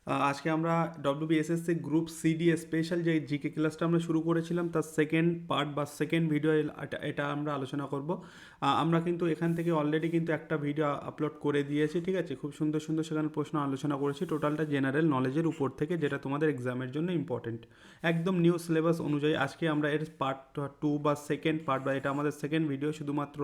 আজকে আমরা WBSSC group CD special যে জিকে ক্লাসটা আমরা শুরু করেছিলাম তার সেকেন্ড পার্ট বা সেকেন্ড ভিডিও এটা আমরা আলোচনা করব। আমরা কিন্তু এখান থেকে অলরেডি কিন্তু একটা ভিডিও আপলোড করে দিয়েছি, ঠিক আছে। খুব সুন্দর সুন্দর সেখানে প্রশ্ন আলোচনা করেছি, টোটালটা জেনারেল নলেজের উপর থেকে, যেটা তোমাদের এক্সামের জন্য ইম্পর্টেন্ট, একদম নিউ সিলেবাস অনুযায়ী। আজকে আমরা এর পার্ট 2 বা সেকেন্ড পার্ট, বা এটা আমাদের সেকেন্ড ভিডিও, শুধুমাত্র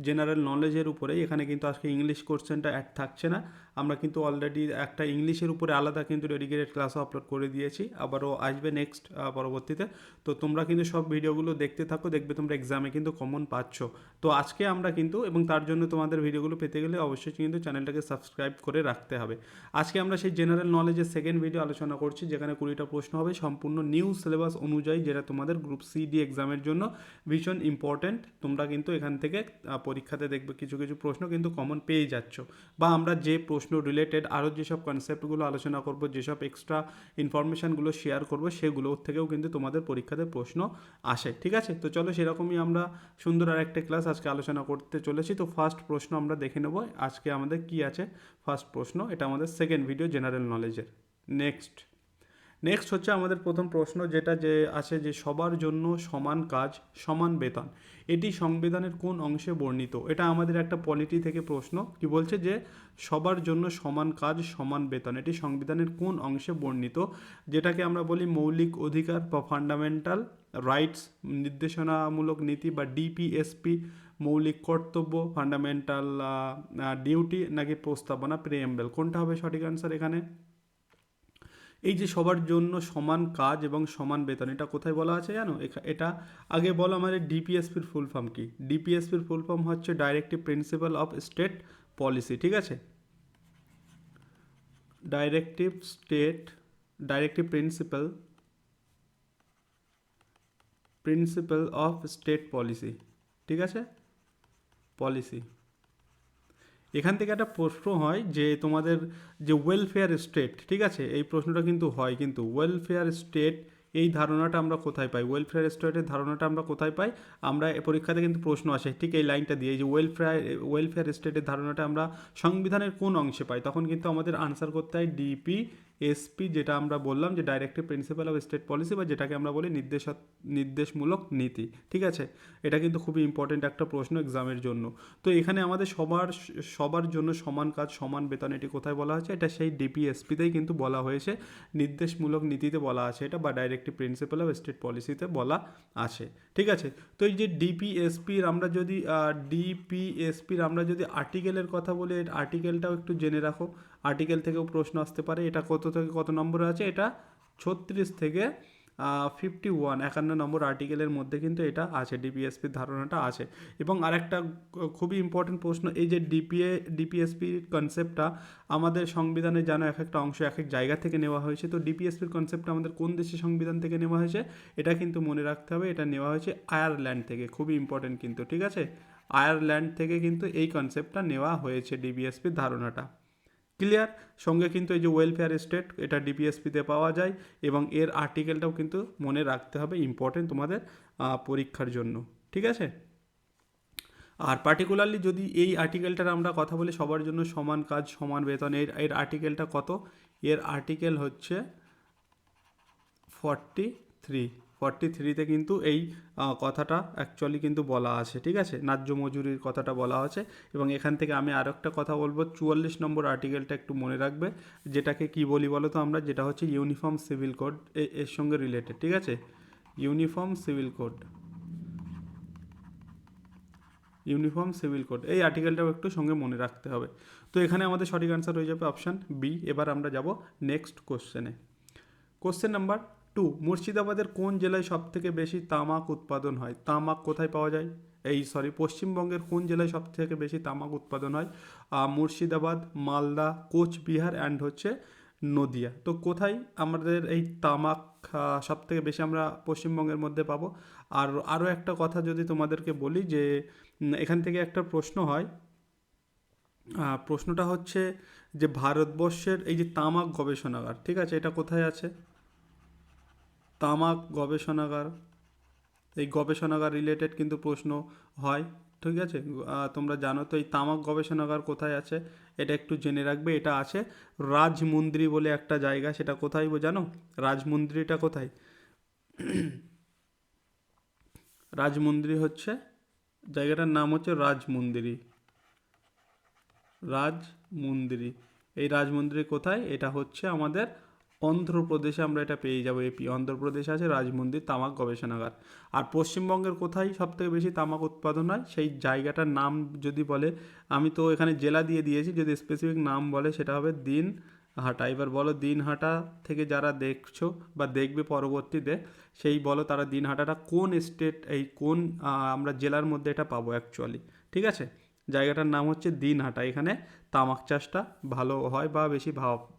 জেনারেল নলেজের উপরেই। এখানে কিন্তু আজকে ইংলিশ কোশ্চেনটা অ্যাড থাকছে না। আমরা কিন্তু অলরেডি একটা ইংলিশের উপরে আলাদা কিন্তু ডেডিকেটেড ক্লাসও আপলোড করে দিয়েছি, আবারও আসবে নেক্সট পরবর্তীতে। তো তোমরা কিন্তু সব ভিডিওগুলো দেখতে থাকো, দেখবে তোমরা এক্সামে কিন্তু কমন পাচ্ছ। তো আজকে আমরা কিন্তু, এবং তার জন্য তোমাদের ভিডিওগুলো পেতে গেলে অবশ্যই কিন্তু চ্যানেলটাকে সাবস্ক্রাইব করে রাখতে হবে। আজকে আমরা সেই জেনারেল নলেজের সেকেন্ড ভিডিও আলোচনা করছি, যেখানে 20টা প্রশ্ন হবে সম্পূর্ণ নিউ সিলেবাস অনুযায়ী, যেটা তোমাদের গ্রুপ সি ডি এক্সামের জন্য ভীষণ ইম্পর্ট্যান্ট। তোমরা কিন্তু এখান থেকে পরীক্ষাতে দেখবে কিছু কিছু প্রশ্ন কিন্তু কমন পেয়ে যাচ্ছ, বা আমরা যে প্রশ্ন রিলেটেড আরও যেসব কনসেপ্টগুলো আলোচনা করব, যেসব এক্সট্রা ইনফরমেশানগুলো শেয়ার করব, সেগুলোর থেকেও কিন্তু তোমাদের পরীক্ষাতে প্রশ্ন আসে, ঠিক আছে। তো চলো সেরকমই আমরা সুন্দর আর একটা ক্লাস আজকে আলোচনা করতে চলেছি। তো ফার্স্ট প্রশ্ন আমরা দেখে নেব আজকে আমাদের কি আছে। ফার্স্ট প্রশ্ন, এটা আমাদের সেকেন্ড ভিডিও জেনারেল নলেজের। নেক্সট হচ্ছে আমাদের প্রথম প্রশ্ন, যেটা যে আছে যে সবার জন্য সমান কাজ সমান বেতন, এটি সংবিধানের কোন অংশে বর্ণিত? এটা আমাদের একটা পলিটি থেকে প্রশ্ন, কি বলছে যে সবার জন্য সমান কাজ সমান বেতন, এটি সংবিধানের কোন অংশে বর্ণিত? যেটাকে আমরা বলি মৌলিক অধিকার বা ফান্ডামেন্টাল রাইটস, নির্দেশনামূলক নীতি বা ডিপিএসপি, মৌলিক কর্তব্য ফান্ডামেন্টাল ডিউটি, নাকি প্রস্তাবনা প্রিএম্বল? কোনটা হবে সঠিক অ্যান্সার এখানে? এই যে সবার জন্য সমান কাজ এবং সমান বেতন, এটা কোথায় বলা আছে জানো? এটা আগে বলো আমাদের ডিপিএসপির ফুল ফর্ম কি? ডিপিএসপির ফুল ফর্ম হচ্ছে directive principle of state policy, ঠিক আছে। Directive principle of state policy, ঠিক আছে, পলিসি। এখান থেকে একটা প্রশ্ন হয় যে তোমাদের যে ওয়েলফেয়ার স্টেট, ঠিক আছে, এই প্রশ্নটা কিন্তু হয়, কিন্তু ওয়েলফেয়ার স্টেট এই ধারণাটা আমরা কোথায় পাই? ওয়েলফেয়ার স্টেটের ধারণাটা আমরা কোথায় পাই? আমরা পরীক্ষাতে কিন্তু প্রশ্ন আসে ঠিক এই লাইনটা দিয়ে, এই যে ওয়েলফেয়ার স্টেটের ধারণাটা আমরা সংবিধানের কোন অংশে পাই? তখন কিন্তু আমাদের আনসার করতে হয় ডিপিএসপি, যেটা আমরা বললাম যে directive principle of state policy, বা যেটাকে আমরা বলি নির্দেশমূলক নীতি, ঠিক আছে। এটা কিন্তু খুবই ইম্পর্টেন্ট একটা প্রশ্ন এক্সামের জন্য। তো এখানে আমাদের সবার জন্য সমান কাজ সমান বেতন, এটি কোথায় বলা হয়েছে? এটা সেই ডিপিএসপিতেই কিন্তু বলা হয়েছে, নির্দেশমূলক নীতিতে বলা আছে এটা, বা ডাইরেক্টিভ প্রিন্সিপাল অফ স্টেট পলিসিতে বলা আছে, ঠিক আছে। তো এই যে ডিপিএসপির আমরা যদি আর্টিকেলের কথা বলি, আর্টিকেলটাও একটু জেনে রাখো, আর্টিকেল থেকেও প্রশ্ন আসতে পারে। এটা কত থেকে কত নম্বরে আছে? এটা 36 থেকে 51 নম্বর আর্টিকেলের মধ্যে কিন্তু এটা আছে, ডিপিএসপির ধারণাটা আছে। এবং আরেকটা খুবই ইম্পর্টেন্ট প্রশ্ন, এই যে ডিপিএসপির কনসেপ্টটা আমাদের সংবিধানে জানো এক একটা অংশ এক এক জায়গা থেকে নেওয়া হয়েছে। তো ডিপিএসপির কনসেপ্টটা আমাদের কোন দেশের সংবিধান থেকে নেওয়া হয়েছে? এটা কিন্তু মনে রাখতে হবে, এটা নেওয়া হয়েছে আয়ারল্যান্ড থেকে, খুবই ইম্পর্টেন্ট কিন্তু, ঠিক আছে। আয়ারল্যান্ড থেকে কিন্তু এই কনসেপ্টটা নেওয়া হয়েছে, ডিপিএসপির ধারণাটা। ক্লিয়ার? সঙ্গে কিন্তু এই যে ওয়েলফেয়ার স্টেট, এটা ডিপিএসপিতে পাওয়া যায়, এবং এর আর্টিকেলটাও কিন্তু মনে রাখতে হবে, ইম্পর্টেন্ট তোমাদের পরীক্ষার জন্য, ঠিক আছে। আর পার্টিকুলারলি যদি এই আর্টিকেলটার আমরা কথা বলি, সবার জন্য সমান কাজ সমান বেতন, এর আর্টিকেলটা কত? এর আর্টিকেল হচ্ছে 43তে কিন্তু এই কথাটা অ্যাকচুয়ালি কিন্তু বলা আছে, ঠিক আছে, ন্যায্য মজুরির কথাটা বলা আছে। এবং এখান থেকে আমি আরও একটা কথা বলবো, 44 নম্বর আর্টিকেলটা একটু মনে রাখবে, যেটাকে কি বলি বলো তো আমরা? যেটা হচ্ছে ইউনিফর্ম সিভিল কোড, এর সঙ্গে রিলেটেড, ঠিক আছে। ইউনিফর্ম সিভিল কোড এই আর্টিকেলটাও একটু সঙ্গে মনে রাখতে হবে। তো এখানে আমাদের সঠিক অ্যান্সার হয়ে যাবে অপশান বি। এবার আমরা যাব নেক্সট কোশ্চেনে। কোশ্চেন নাম্বার 2, মুর্শিদাবাদের কোন জেলায় সবথেকে বেশি তামাক উৎপাদন হয়? তামাক কোথায় পাওয়া যায়? পশ্চিমবঙ্গের কোন জেলায় সবথেকে বেশি তামাক উৎপাদন হয়? মুর্শিদাবাদ, মালদা, কোচবিহার অ্যান্ড হচ্ছে নদিয়া। তো কোথায় আমাদের এই তামাক সবথেকে বেশি আমরা পশ্চিমবঙ্গের মধ্যে পাবো? আর আরও একটা কথা যদি তোমাদেরকে বলি, যে এখান থেকে একটা প্রশ্ন হয়, প্রশ্নটা হচ্ছে যে ভারতবর্ষের এই যে তামাক গবেষণাগার, ঠিক আছে, এটা কোথায় আছে? তামাক গবেষণাগার, এই গবেষণাগার রিলেটেড কিন্তু প্রশ্ন হয়, ঠিক আছে। তোমরা জানো তো এই তামাক গবেষণাগার কোথায় আছে, এটা একটু জেনে রাখবে। এটা আছে রাজমুন্দ্রি বলে একটা জায়গা, সেটা কোথায় জানো? রাজমুন্দ্রিটা কোথায়? রাজমুন্দ্রি হচ্ছে, জায়গাটার নাম হচ্ছে রাজমুন্দ্রি। রাজমুন্দ্রি, এই রাজমুন্দ্রি কোথায়? এটা হচ্ছে আমাদের অন্ধ্রপ্রদেশে, আমরা এটা পেয়ে যাবো। এপি অন্ধ্রপ্রদেশে আছে রাজমন্দির তামাক গবেষণাগার। আর পশ্চিমবঙ্গের কোথায় সবথেকে বেশি তামাক উৎপাদন হয় সেই জায়গাটার নাম যদি বলে, আমি তো এখানে জেলা দিয়ে দিয়েছি, যদি স্পেসিফিক নাম বলে সেটা হবে দিনহাটা। এবার বলো দিনহাটা থেকে যারা দেখছো বা দেখবে পরবর্তীতে, সেই বলো তারা দিনহাটাটা কোন স্টেট, এই কোন আমরা জেলার মধ্যে এটা পাবো অ্যাকচুয়ালি। ঠিক আছে, জায়গাটার নাম হচ্ছে দিনহাটা। এখানে তামাক চাষটা ভালো হয় বা বেশি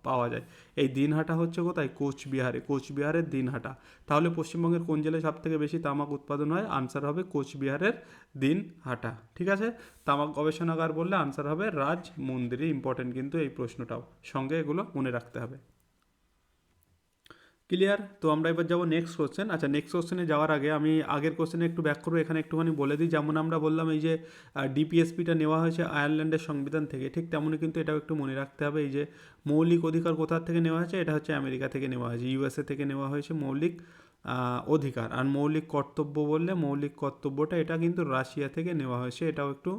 পাওয়া যায়। এই দিনহাটা হচ্ছে কোথায়? কোচবিহারে, কোচবিহারের দিনহাটা। তাহলে পশ্চিমবঙ্গের কোন জেলায় সব থেকে বেশি তামাক উৎপাদন হয়? আনসার হবে কোচবিহারের দিনহাটা। ঠিক আছে, তামাক গবেষণাগার বললে আনসার হবে রাজমন্দিরি। ইম্পর্টেন্ট কিন্তু এই প্রশ্নটাও, সঙ্গে এগুলো মনে রাখতে হবে। ক্লিয়ার? তো আমরা এবার যাবো নেক্সট কোশ্চেন। আচ্ছা, নেক্সট কোশ্চেনে যাওয়ার আগে আমি আগের কোশ্চেনে একটু ব্যাক করবো, এখানে একটুখানি বলে দিই। যেমন আমরা বললাম এই যে ডিপিএসপিটা নেওয়া হয়েছে আয়ারল্যান্ডের সংবিধান থেকে, ঠিক তেমনই কিন্তু এটাও একটু মনে রাখতে হবে। এই যে মৌলিক অধিকার কোথা থেকে নেওয়া হয়েছে? এটা হচ্ছে আমেরিকা থেকে নেওয়া হয়েছে, ইউএসএ থেকে নেওয়া হয়েছে মৌলিক অধিকার। আর মৌলিক কর্তব্য বললে, মৌলিক কর্তব্যটা এটা কিন্তু রাশিয়া থেকে নেওয়া হয়েছে, এটাও একটু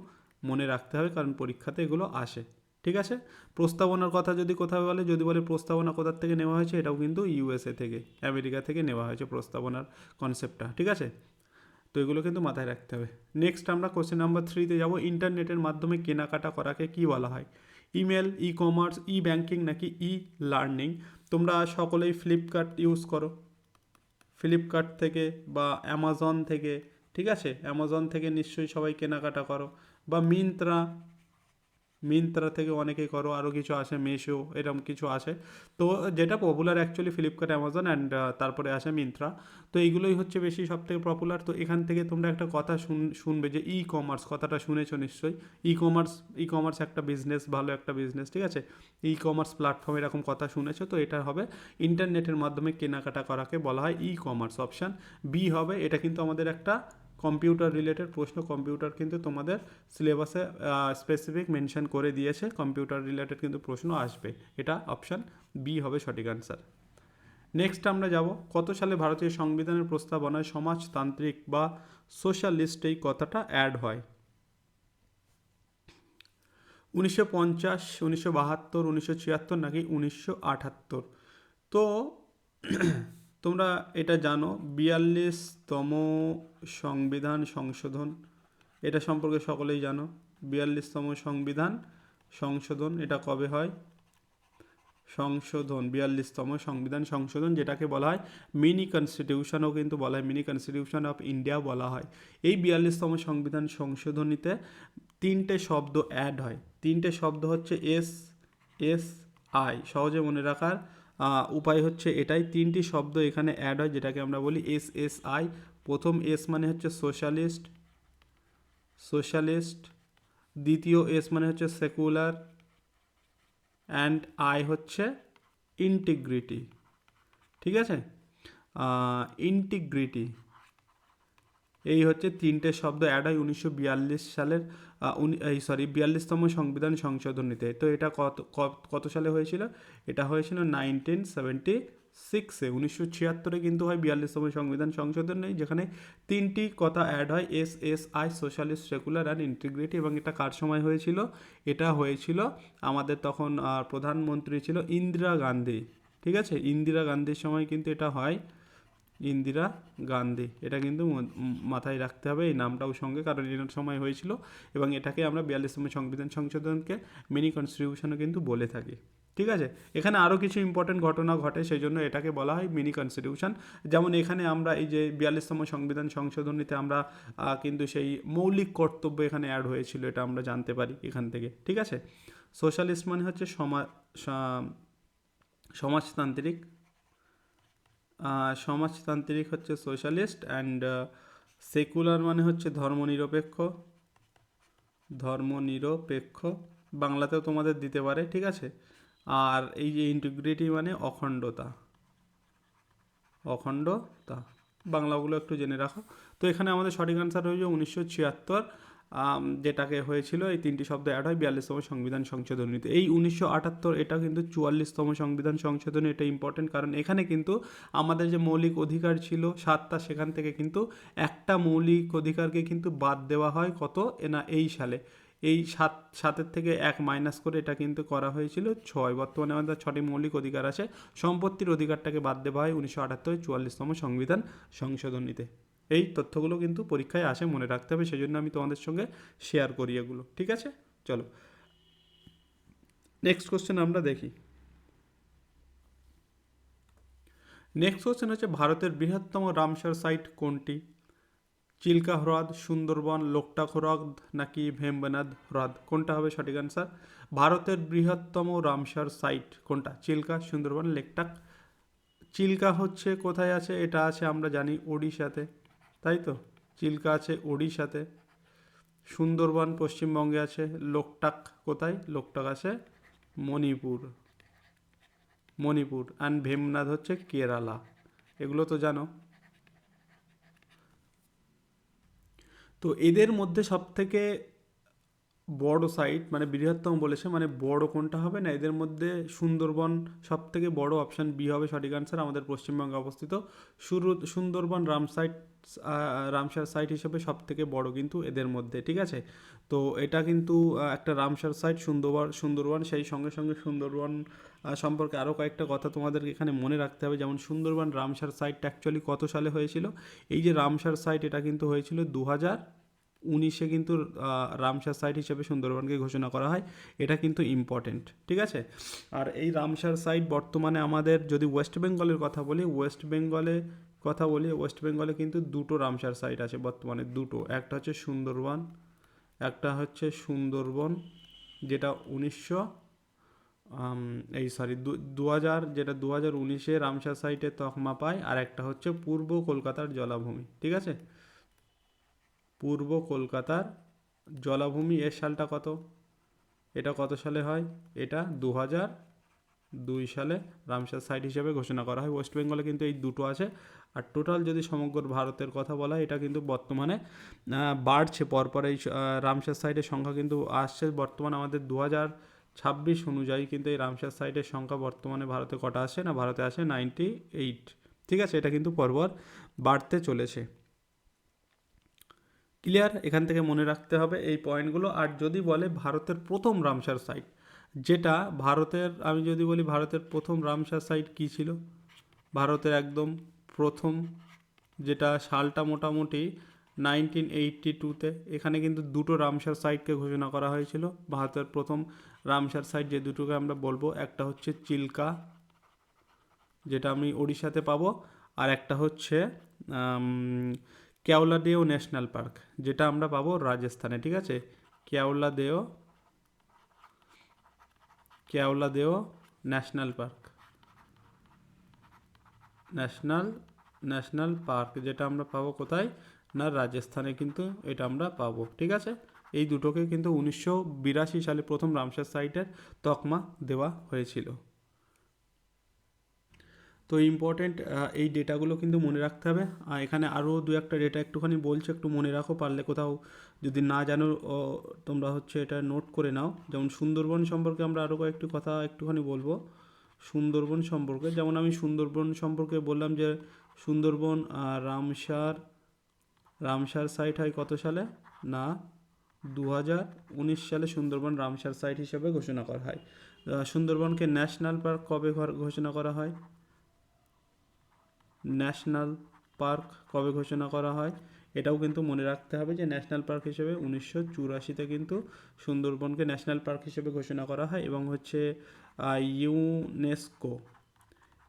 মনে রাখতে হবে, কারণ পরীক্ষাতে এগুলো আসে। ঠিক আছে, প্রস্তাবনার কথা যদি কোথাও বলে, যদি বলে প্রস্তাবনা কোথার থেকে নেওয়া হয়েছে, এটাও কিন্তু ইউএসএ থেকে, আমেরিকা থেকে নেওয়া হয়েছে প্রস্তাবনার কনসেপ্টটা। ঠিক আছে, তো এগুলো কিন্তু মাথায় রাখতে হবে। নেক্সট আমরা কোশ্চেন নাম্বার 3-তে যাবো। ইন্টারনেটের মাধ্যমে কেনাকাটা করাকে কি বলা হয়? ইমেল, ই কমার্স, ই ব্যাঙ্কিং নাকি ই লার্নিং? তোমরা সকলেই ফ্লিপকার্ট ইউজ করো, ফ্লিপকার্ট থেকে বা অ্যামাজন থেকে। ঠিক আছে, অ্যামাজন থেকে নিশ্চয়ই সবাই কেনাকাটা করো, বা মিন্ত্রা, মিন্ত্রা থেকে অনেকেই করো, আরও কিছু আসে মেশো, এরকম কিছু আসে। তো যেটা popular actually Flipkart, Amazon and তারপরে আসে মিন্ত্রা। তো এইগুলোই হচ্ছে বেশি সবথেকে পপুলার। তো এখান থেকে তোমরা একটা কথা শুনবে যে ই কমার্স, কথাটা শুনেছো নিশ্চয়ই। ই কমার্স, ই কমার্স একটা বিজনেস, ভালো একটা বিজনেস। ঠিক আছে, ই কমার্স প্ল্যাটফর্ম, এরকম কথা শুনেছো। তো এটা হবে ইন্টারনেটের মাধ্যমে কেনাকাটা করাকে বলা হয় ই কমার্স। অপশান বি হবে। এটা কিন্তু আমাদের একটা কম্পিউটার রিলেটেড প্রশ্ন, কম্পিউটার কিন্তু তোমাদের সিলেবাসে স্পেসিফিক মেনশন করে দিয়েছে, কম্পিউটার রিলেটেড কিন্তু প্রশ্ন আসবে। এটা অপশান বি হবে সঠিক অ্যান্সার। নেক্সট আমরা যাব, কত সালে ভারতীয় সংবিধানের প্রস্তাবনায় সমাজতান্ত্রিক বা সোশ্যালিস্ট এই কথাটা অ্যাড হয়? 1950, 1972, 1976 নাকি 1978? তো তোমরা এটা জানো 42তম সংবিধান সংশোধন, এটা সম্পর্কে সকলেই জানো। 42তম সংবিধান সংশোধন এটা কবে হয়? সংশোধন, 42তম সংবিধান সংশোধন, যেটাকে বলা হয় মিনি কনস্টিটিউশনও কিন্তু বলা হয়, মিনি কনস্টিটিউশন অফ ইন্ডিয়া বলা হয়। এই 42তম সংবিধান সংশোধনীতে তিনটে শব্দ অ্যাড হয়। তিনটে শব্দ হচ্ছে এস, এস, আই। সহজে মনে রাখার উপায় হচ্ছে এটাই, তিনটি শব্দ এখানে অ্যাড হয়, যেটাকে আমরা বলি এস, এস, আই। প্রথম এস মানে হচ্ছে সোশ্যালিস্ট, সোশ্যালিস্ট। দ্বিতীয় এস মানে হচ্ছে সেকুলার, অ্যান্ড আই হচ্ছে ইন্টিগ্রিটি। ঠিক আছে, ইন্টিগ্রিটি, এই হচ্ছে তিনটে শব্দ অ্যাড হয় 1942 সালের এই 42তম সংবিধান সংশোধনীতে। তো এটা কত সালে হয়েছিল? এটা হয়েছিল 1976-এ, 1976-এ কিন্তু হয় 42তম সংবিধান সংশোধনী, যেখানে তিনটি কথা অ্যাড হয়, S, S, I, socialist, secular and integrity. এবং এটা কার সময় হয়েছিল? এটা হয়েছিল আমাদের তখন প্রধানমন্ত্রী ছিল ইন্দিরা গান্ধী। ঠিক আছে, ইন্দিরা গান্ধীর সময় কিন্তু এটা হয়, ইন্দিরা গান্ধী। এটা কিন্তু মাথায় রাখতে হবে এই নামটাও সঙ্গে, কারণ এর সময় হয়েছিল। এবং এটাকে আমরা 42তম সংবিধান সংশোধনকে মিনি কনস্টিটিউশনও কিন্তু বলে থাকি। ঠিক আছে, এখানে আরও কিছু ইম্পর্টেন্ট ঘটনা ঘটে, সেই জন্য এটাকে বলা হয় মিনি কনস্টিটিউশন। যেমন এখানে আমরা এই যে 42তম সংবিধান সংশোধনীতে আমরা কিন্তু সেই মৌলিক কর্তব্য এখানে অ্যাড হয়েছিল, এটা আমরা জানতে পারি এখান থেকে। ঠিক আছে, সোশ্যালিস্ট মানে হচ্ছে সমাজতান্ত্রিক, সমাজতান্ত্রিক হচ্ছে সোশ্যালিস্ট, অ্যান্ড সেকুলার মানে হচ্ছে ধর্মনিরপেক্ষ, ধর্মনিরপেক্ষ বাংলাতেও তোমাদের দিতে পারে। ঠিক আছে, আর এই যে ইন্টিগ্রিটি মানে অখণ্ডতা, অখণ্ডতা, বাংলাগুলো একটু জেনে রাখো। তো এখানে আমাদের সঠিক অ্যান্সার হয়ে যায় 1976, যেটাকে হয়েছিল, এই তিনটি শব্দ অ্যাড হয় 42তম সংবিধান সংশোধনীতে। এই 1978 এটা কিন্তু 44তম সংবিধান সংশোধনী। এটা ইম্পর্টেন্ট, কারণ এখানে কিন্তু আমাদের যে মৌলিক অধিকার ছিল 7টা, সেখান থেকে কিন্তু একটা মৌলিক অধিকারকে কিন্তু বাদ দেওয়া হয় কত না এই সালে। এই সাতের থেকে 1 মাইনাস করে এটা কিন্তু করা হয়েছিল 6। বর্তমানে আমাদের 6টি মৌলিক অধিকার আছে, সম্পত্তির অধিকারটাকে বাদ দেওয়া হয় 1978 44তম সংবিধান সংশোধনীতে। এই তথ্যগুলো কিন্তু পরীক্ষায় আসে, মনে রাখতে হবে, সেই জন্য আমি তোমাদের সঙ্গে শেয়ার করি এগুলো। ঠিক আছে, চলো নেক্সট কোশ্চেন আমরা দেখি। নেক্সট কোশ্চেন হচ্ছে ভারতের বৃহত্তম রামসার সাইট কোনটি? চিল্কা হ্রদ, সুন্দরবন, লোকটাক হ্রদ নাকি ভেম্বনাদ হ্রদ? কোনটা হবে সঠিক অ্যান্সার? ভারতের বৃহত্তম রামসার সাইট কোনটা? চিল্কা, সুন্দরবন, লোকটাক। চিল্কা হচ্ছে কোথায় আছে? এটা আছে আমরা জানি ওড়িশাতে, তাই তো? চিল্কা আছে ওড়িশাতে। সুন্দরবন পশ্চিমবঙ্গে আছে। লোকটাক কোথায়? লোকটাক আছে মণিপুর, মণিপুর। অ্যান্ড ভেমনাদ হচ্ছে কেরালা। এগুলো তো জানো। তো এদের মধ্যে সবথেকে বড় সাইট মানে বৃহত্তম বলেছে, মানে বড় কোনটা হবে না এদের মধ্যে? সুন্দরবন সব থেকে বড়, অপশান বি হবে সঠিক আনসার, আমাদের পশ্চিমবঙ্গে অবস্থিত। সুন্দরবন রামসার সাইট হিসেবে সব থেকে বড় কিন্তু এদের মধ্যে। ঠিক আছে, তো এটা কিন্তু একটা রামসার সাইট সুন্দরবন। সেই সঙ্গে সঙ্গে সুন্দরবন সম্পর্কে আরও কয়েকটা কথা তোমাদেরকে এখানে মনে রাখতে হবে। যেমন সুন্দরবন রামসার সাইটটা অ্যাকচুয়ালি কত সালে হয়েছিল? এই যে রামসার সাইট, এটা কিন্তু হয়েছিল 2019-এ কিন্তু রামসার সাইট হিসেবে সুন্দরবনকে ঘোষণা করা হয়। এটা কিন্তু ইম্পর্টেন্ট। ঠিক আছে, আর এই রামসার সাইট বর্তমানে আমাদের যদি ওয়েস্ট বেঙ্গলের কথা বলি, ওয়েস্ট বেঙ্গলে কিন্তু দুটো রামসার সাইট আছে বর্তমানে, দুটো। একটা হচ্ছে সুন্দরবন, যেটা 2000, যেটা 2019-এ রামসার সাইটে তকমা পায়। আর একটা হচ্ছে পূর্ব কলকাতার জলাভূমি। ঠিক আছে, পূর্ব কলকাতার জলাভূমি, এর সালটা কত? এটা কত সালে হয়? এটা 2002 সালে রামসার সাইট হিসেবে ঘোষণা করা হয়। ওয়েস্ট বেঙ্গলে কিন্তু এই দুটো আছে। আর টোটাল যদি সমগ্র ভারতের কথা বলা হয়, এটা কিন্তু বর্তমানে বাড়ছে পরপর। এই রামসার সাইটের সংখ্যা কিন্তু আসছে বর্তমানে আমাদের 2026 অনুযায়ী কিন্তু এই রামসার সাইটের সংখ্যা বর্তমানে ভারতে কটা আসে না? ভারতে আসে 98। ঠিক আছে, এটা কিন্তু পরপর বাড়তে চলেছে। ক্লিয়ার? এখান থেকে মনে রাখতে হবে এই পয়েন্টগুলো। আর যদি বলে ভারতের প্রথম রামসার সাইট, যেটা ভারতের, আমি যদি বলি ভারতের প্রথম রামসার সাইট কী ছিল? ভারতের একদম প্রথম, যেটা সালটা মোটামুটি 1982-তে, এখানে কিন্তু দুটো রামসার সাইটকে ঘোষণা করা হয়েছিল। ভারতের প্রথম রামসার সাইট যে দুটোকে আমরা বলবো, একটা হচ্ছে চিল্কা, যেটা আমি ওড়িশাতে পাবো, আর একটা হচ্ছে কেওলাদেও ন্যাশনাল পার্ক, যেটা আমরা পাবো রাজস্থানে। ঠিক আছে, কেওলাদেও ন্যাশনাল পার্ক, যেটা আমরা পাবো কোথায় না? রাজস্থানে কিন্তু এটা আমরা পাবো। ঠিক আছে, এই দুটোকে কিন্তু 1982 সালে প্রথম রামসার সাইটের তকমা দেওয়া হয়েছিল। তো ইম্পর্টেন্ট এই ডেটাগুলো কিন্তু মনে রাখতে হবে। আর এখানে আরও দু একটা ডেটা একটুখানি বলছে, একটু মনে রাখো, পারলে কোথাও যদি না জানো তোমরা হচ্ছে এটা নোট করে নাও। যেমন সুন্দরবন সম্পর্কে আমরা আরও কয়েকটি কথা একটুখানি বলবো। সুন্দরবন সম্পর্কে, যেমন আমি সুন্দরবন সম্পর্কে বললাম যে সুন্দরবন রামসার সাইট হয় কত সালে না? 2019 সালে সুন্দরবন রামসার সাইট হিসেবে ঘোষণা করা হয়। সুন্দরবনকে ন্যাশনাল পার্ক কবে ঘোষণা করা হয়? ন্যাশনাল পার্ক কবে ঘোষণা করা হয়? এটাও কিন্তু মনে রাখতে হবে যে ন্যাশনাল পার্ক হিসেবে 1984-তে কিন্তু সুন্দরবনকে ন্যাশনাল পার্ক হিসেবে ঘোষণা করা হয়। এবং হচ্ছে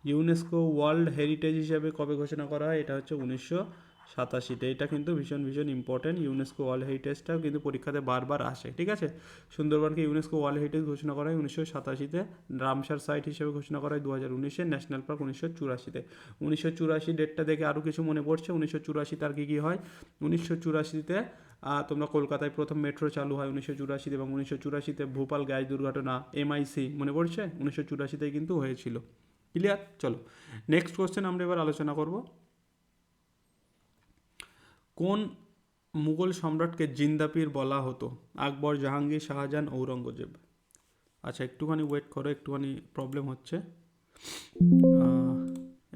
ইউনেস্কো ওয়ার্ল্ড হেরিটেজ হিসেবে কবে ঘোষণা করা হয়? এটা হচ্ছে 1987-তে। এটা কিন্তু ভীষণ ইম্পর্টেন্ট। ইউনেস্কো ওয়ার্ল্ড হেরিটেজটাও কিন্তু পরীক্ষাতে বারবার আসে। ঠিক আছে, সুন্দরবনকে ইউনেস্কো ওয়ার্ল্ড হেরিটেজ ঘোষণা করা হয় 1987-তে। রামসার সাইট হিসেবে ঘোষণা করা হয় 2019-এ। National park 1984-তে। 1984 ডেটটা দেখে আরও কিছু মনে পড়ছে। 1984-তে আর কী হয়? 1984-তে তোমরা কলকাতায় প্রথম মেট্রো চালু হয় 1984-তে। এবং 1984-তে ভোপাল গ্যাস দুর্ঘটনা, MIC মনে পড়ছে? 1984-তেই কিন্তু হয়েছিল। ক্লিয়ার? চলো নেক্সট কোশ্চেন আমরা এবার আলোচনা করব। কোন মুঘল সম্রাটকে জিন্দাপীর বলা হতো? আকবর, জাহাঙ্গীর, শাহজাহান, ঔরঙ্গজেব। আচ্ছা একটুখানি ওয়েট করো, একটুখানি প্রবলেম হচ্ছে, আহ,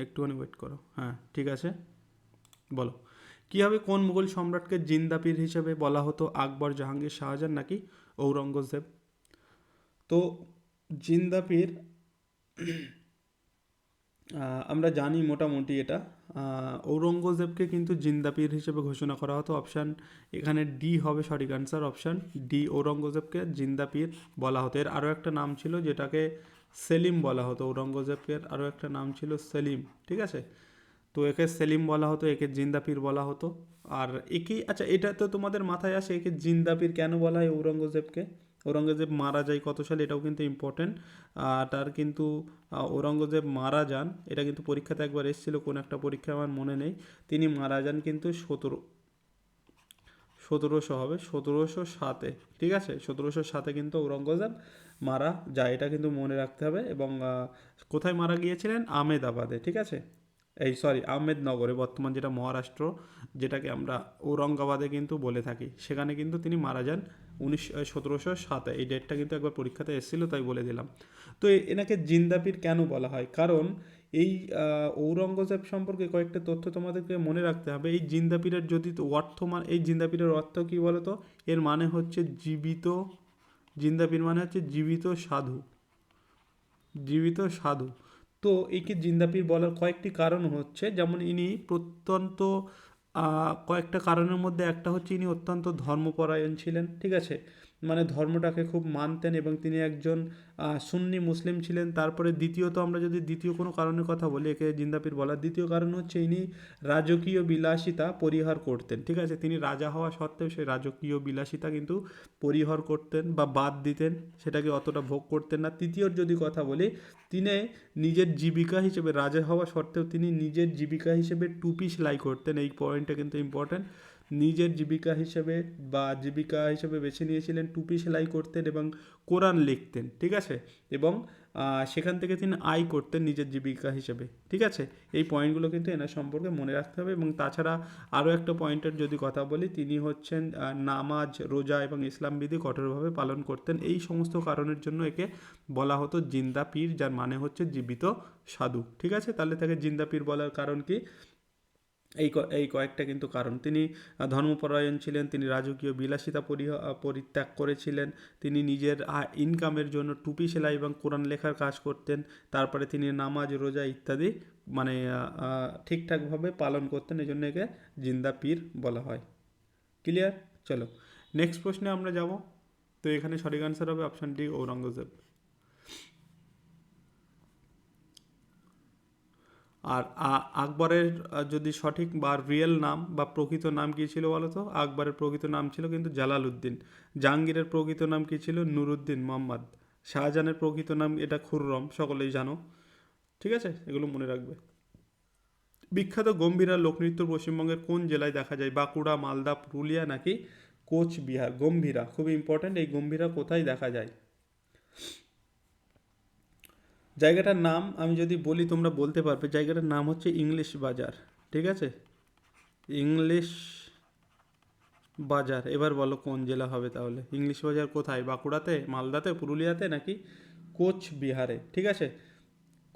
একটুখানি ওয়েট করো। হ্যাঁ ঠিক আছে, বলো কী হবে, কোন মুঘল সম্রাটকে জিন্দাপীর হিসেবে বলা হতো? আকবর, জাহাঙ্গীর, শাহজাহান নাকি ঔরঙ্গজেব? তো জিন্দাপীর আমরা জানি মোটামুটি এটা, ঔরঙ্গজেবকে কিন্তু জিন্দাপীর হিসেবে ঘোষণা করা হতো। অপশান এখানে ডি হবে সঠিক অ্যান্সার, অপশান ডি, ঔরঙ্গজেবকে জিন্দাপীর বলা হতো। এর আরও একটা নাম ছিল যেটাকে সেলিম বলা হতো, ঔরঙ্গজেবের আরও একটা নাম ছিল সেলিম, ঠিক আছে। তো একে সেলিম বলা হতো, একে জিন্দাপীর বলা হতো। আর একেই, আচ্ছা এটা তো তোমাদের মাথায় আসে, একে জিন্দাপীর কেন বলা হয় ঔরঙ্গজেবকে? ঔরঙ্গজেব মারা যায় কত সালে, এটাও কিন্তু ইম্পর্টেন্ট। তার কিন্তু ঔরঙ্গজেব মারা যান, এটা কিন্তু পরীক্ষাতে একবার এসেছিলো, কোন একটা পরীক্ষা আমার মনে নেই। তিনি মারা যান কিন্তু 1700 হবে, 1707-এ, ঠিক আছে, 1707-এ কিন্তু ঔরঙ্গজেব মারা যায়, এটা কিন্তু মনে রাখতে হবে। এবং কোথায় মারা গিয়েছিলেন? আহমেদাবাদে, ঠিক আছে, এই সরি আহমেদনগরে, বর্তমান যেটা মহারাষ্ট্র, যেটাকে আমরা ঔরঙ্গাবাদে কিন্তু বলে থাকি, সেখানে কিন্তু তিনি মারা যান 1707-এ। এই ডেটটা কিন্তু একবার পরীক্ষাতে এসেছিলো, তাই বলে দিলাম। তো এনাকে জিন্দাপীর কেন বলা হয়? কারণ এই ঔরঙ্গজেব সম্পর্কে কয়েকটা তথ্য তোমাদেরকে মনে রাখতে হবে। এই জিন্দাপীরের যদি অর্থ এই জিন্দাপীরের অর্থ কী বলো তো? এর মানে হচ্ছে জীবিত, জিন্দাপীর মানে হচ্ছে জীবিত সাধু, জীবিত সাধু। তো একে জিন্দাপীর বলার কয়েকটি কারণ হচ্ছে, যেমন ইনি প্রত্যন্ত কয়েকটা কারণের মধ্যে একটা হচ্ছে ইনি অত্যন্ত ধর্মপরায়ণ ছিলেন, ঠিক আছে, মানে ধর্মটাকে খুব মানতেন, এবং তিনি একজন সুন্নি মুসলিম ছিলেন। তারপরে দ্বিতীয়ত, আমরা যদি দ্বিতীয় কোনো কারণের কথা বলি একে জিন্দাপীর বলার দ্বিতীয় কারণ হচ্ছে ইনি রাজকীয় বিলাসিতা পরিহার করতেন, ঠিক আছে, তিনি রাজা হওয়া সত্ত্বেও সেই রাজকীয় বিলাসিতা কিন্তু পরিহার করতেন বা বাদ দিতেন, সেটাকে অতটা ভোগ করতেন না। তৃতীয়র যদি কথা বলি, তিনি নিজের জীবিকা হিসেবে, রাজা হওয়া সত্ত্বেও তিনি নিজের জীবিকা হিসেবে টুপি সেলাই করতেন, এই পয়েন্টটা কিন্তু ইম্পর্ট্যান্ট। নিজের জীবিকা হিসেবে বেছে নিয়েছিলেন টুপি সেলাই করতেন এবং কোরআন লিখতেন, ঠিক আছে, এবং সেখান থেকে তিনি আয় করতেন নিজের জীবিকা হিসেবে, ঠিক আছে। এই পয়েন্টগুলো কিন্তু এনার সম্পর্কে মনে রাখতে হবে। এবং তাছাড়া আরও একটা পয়েন্টের যদি কথা বলি, তিনি হচ্ছেন নামাজ, রোজা এবং ইসলাম বিধি কঠোরভাবে পালন করতেন। এই সমস্ত কারণের জন্য একে বলা হতো জিন্দা পীর, যার মানে হচ্ছে জীবিত সাধু, ঠিক আছে। তাহলে তাকে জিন্দা পীর বলার কারণ কি? এই কয়েকটা কিন্তু কারণ। তিনি ধর্মপরায়ণ ছিলেন, তিনি রাজকীয় বিলাসিতা পরিত্যাগ করেছিলেন, তিনি নিজের ইনকামের জন্য টুপি সেলাই এবং কোরআন লেখার কাজ করতেন, তারপরে তিনি নামাজ, রোজা ইত্যাদি মানে ঠিকঠাকভাবে পালন করতেন, এই জন্য একে জিন্দা পীর বলা হয়। ক্লিয়ার? চলো নেক্সট প্রশ্নে আমরা যাব। তো এখানে সঠিক আনসার হবে অপশান ডি, ঔরঙ্গজেব। আর আকবরের যদি সঠিক বা রিয়েল নাম বা প্রকৃত নাম কী ছিল বলো তো? আকবরের প্রকৃত নাম ছিল কিন্তু জালালউদ্দিন। জাহাঙ্গীরের প্রকৃত নাম কী ছিল? নুরুদ্দিন মোহাম্মদ। শাহজাহানের প্রকৃত নাম এটা খুররম, সকলেই জানো, ঠিক আছে, এগুলো মনে রাখবে। বিখ্যাত গম্ভীরা লোকনৃত্য পশ্চিমবঙ্গের কোন জেলায় দেখা যায়? বাঁকুড়া, মালদা, পুরুলিয়া নাকি কোচবিহার? গম্ভীরা খুবই ইম্পর্ট্যান্ট, এই গম্ভীরা কোথায় দেখা যায়? জায়গাটার নাম আমি যদি বলি তোমরা বলতে পারবে, জায়গাটার নাম হচ্ছে ইংলিশ বাজার, ঠিক আছে, ইংলিশ বাজার। এবার বলো কোন জেলা হবে তাহলে? ইংলিশ বাজার কোথায়? বাঁকুড়াতে, মালদাতে, পুরুলিয়াতে নাকি কোচবিহারে? ঠিক আছে,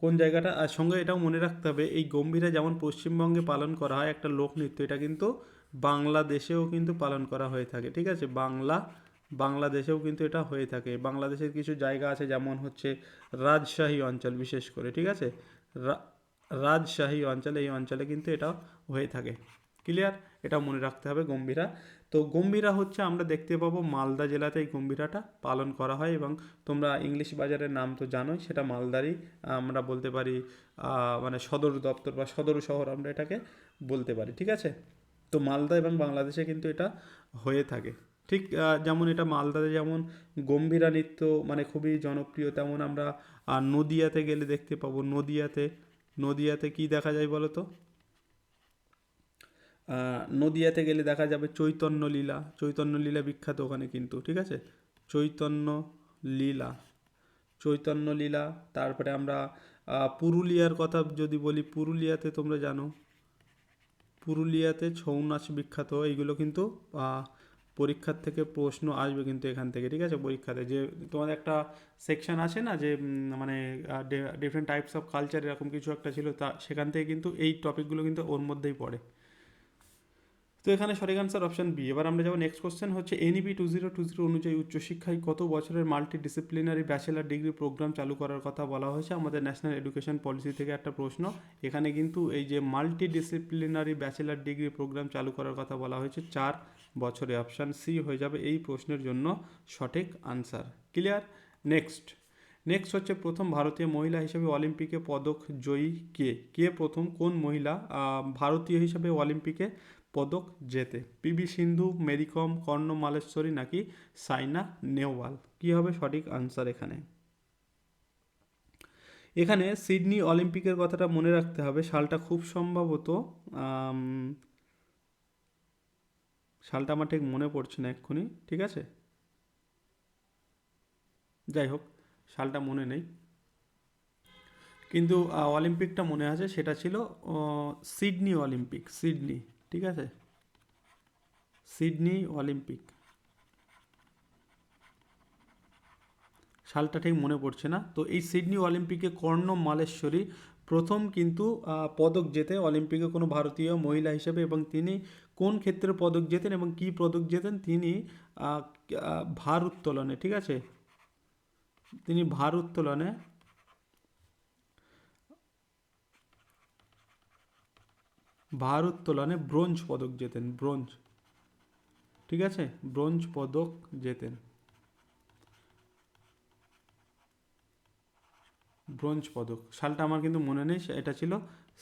কোন জায়গাটা? আর সঙ্গে এটাও মনে রাখতে হবে, এই গম্ভীরা যেমন পশ্চিমবঙ্গে পালন করা হয় একটা লোকনৃত্য, এটা কিন্তু বাংলাদেশেও কিন্তু পালন করা হয়ে থাকে, ঠিক আছে, বাংলাদেশেও কিন্তু এটা হয়ে থাকে। বাংলাদেশের কিছু জায়গা আছে, যেমন হচ্ছে রাজশাহী অঞ্চল বিশেষ করে, ঠিক আছে, রাজশাহী অঞ্চল, এই অঞ্চলে কিন্তু এটা হয়ে থাকে। ক্লিয়ার? এটা মনে রাখতে হবে গম্ভীরা। তো গম্ভীরা হচ্ছে আমরা দেখতে পাবো মালদা জেলাতে এই গম্ভীরাটা পালন করা হয়, এবং তোমরা ইংলিশ বাজারের নাম তো জানোই, সেটা মালদারই আমরা বলতে পারি মানে সদর দপ্তর বা সদর শহর আমরা এটাকে বলতে পারি, ঠিক আছে। তো মালদা এবং বাংলাদেশে কিন্তু এটা হয়ে থাকে। ঠিক যেমন এটা মালদাতে যেমন গম্ভীরা নৃত্য মানে খুবই জনপ্রিয়, তেমন আমরা নদিয়াতে গেলে দেখতে পাবো। নদিয়াতে কি দেখা যায় বলো তো? নদিয়াতে গেলে দেখা যাবে চৈতন্য লীলা, চৈতন্য লীলা বিখ্যাত ওখানে কিন্তু, ঠিক আছে, চৈতন্য লীলা, চৈতন্য লীলা। তারপরে আমরা পুরুলিয়ার কথা যদি বলি, পুরুলিয়াতে তোমরা জানো পুরুলিয়াতে ছৌ নাচ বিখ্যাত, এইগুলো কিন্তু পরীক্ষার থেকে প্রশ্ন আসবে কিন্তু এখান থেকে, ঠিক আছে। পরীক্ষাতে যে তোমাদের একটা সেকশন আছে না, যে মানে ডিফারেন্ট টাইপস অফ কালচার এরকম কিছু একটা ছিল, তা সেখান থেকে কিন্তু এই টপিকগুলো কিন্তু ওর মধ্যেই পড়ে। তো এখানে সঠিক আনসার অপশন বি। এবার আমরা যাবো নেক্সট কোশ্চেন, হচ্ছে এনইপি 2020 অনুযায়ী উচ্চশিক্ষায় কত বছরের multidisciplinary bachelor degree programme চালু করার কথা বলা হয়েছে। আমাদের ন্যাশনাল এডুকেশন পলিসি থেকে একটা প্রশ্ন। এখানে কিন্তু এই যে multidisciplinary bachelor degree programme চালু করার কথা বলা হয়েছে 4 বছরে। অপশান সি হয়ে যাবে এই প্রশ্নের জন্য সঠিক আনসার। ক্লিয়ার? নেক্সট হচ্ছে প্রথম ভারতীয় মহিলা হিসেবে অলিম্পিকে পদক জয়ী কে প্রথম কোন মহিলা ভারতীয় হিসেবে অলিম্পিকে পদক জেতে? পিভি সিন্ধু, মেরি কম, কর্ণ মালেশ্বরী নাকি সাইনা নেহওয়াল? কি হবে সঠিক আনসার এখানে? এখানে সিডনি অলিম্পিকের কথাটা মনে রাখতে হবে, সালটা খুব সম্ভবত সালটা আমার ঠিক মনে পড়ছে না এক্ষুনি, ঠিক আছে, যাই হোক সালটা মনে নেই, কিন্তু অলিম্পিকটা মনে আছে, সেটা ছিল সিডনি অলিম্পিক, সিডনি, ঠিক আছে, সিডনি অলিম্পিক। সালটা ঠিক মনে পড়ছে না। তো এই সিডনি অলিম্পিকে কর্ণ মালেশ্বরী প্রথম কিন্তু পদক জেতে অলিম্পিকে কোনো ভারতীয় মহিলা হিসেবে, এবং তিনি কোন ক্ষেত্রে পদক জেতেন এবং কি পদক জেতেন? তিনি ভার উত্তোলনে, ঠিক আছে, তিনি ভার উত্তোলনে ব্রোঞ্জ পদক জেতেন, ব্রোঞ্জ, ঠিক আছে, ব্রোঞ্জ পদক জেতেন, ব্রোঞ্জ পদক। সালটা আমার কিন্তু মনে নেই, এটা ছিল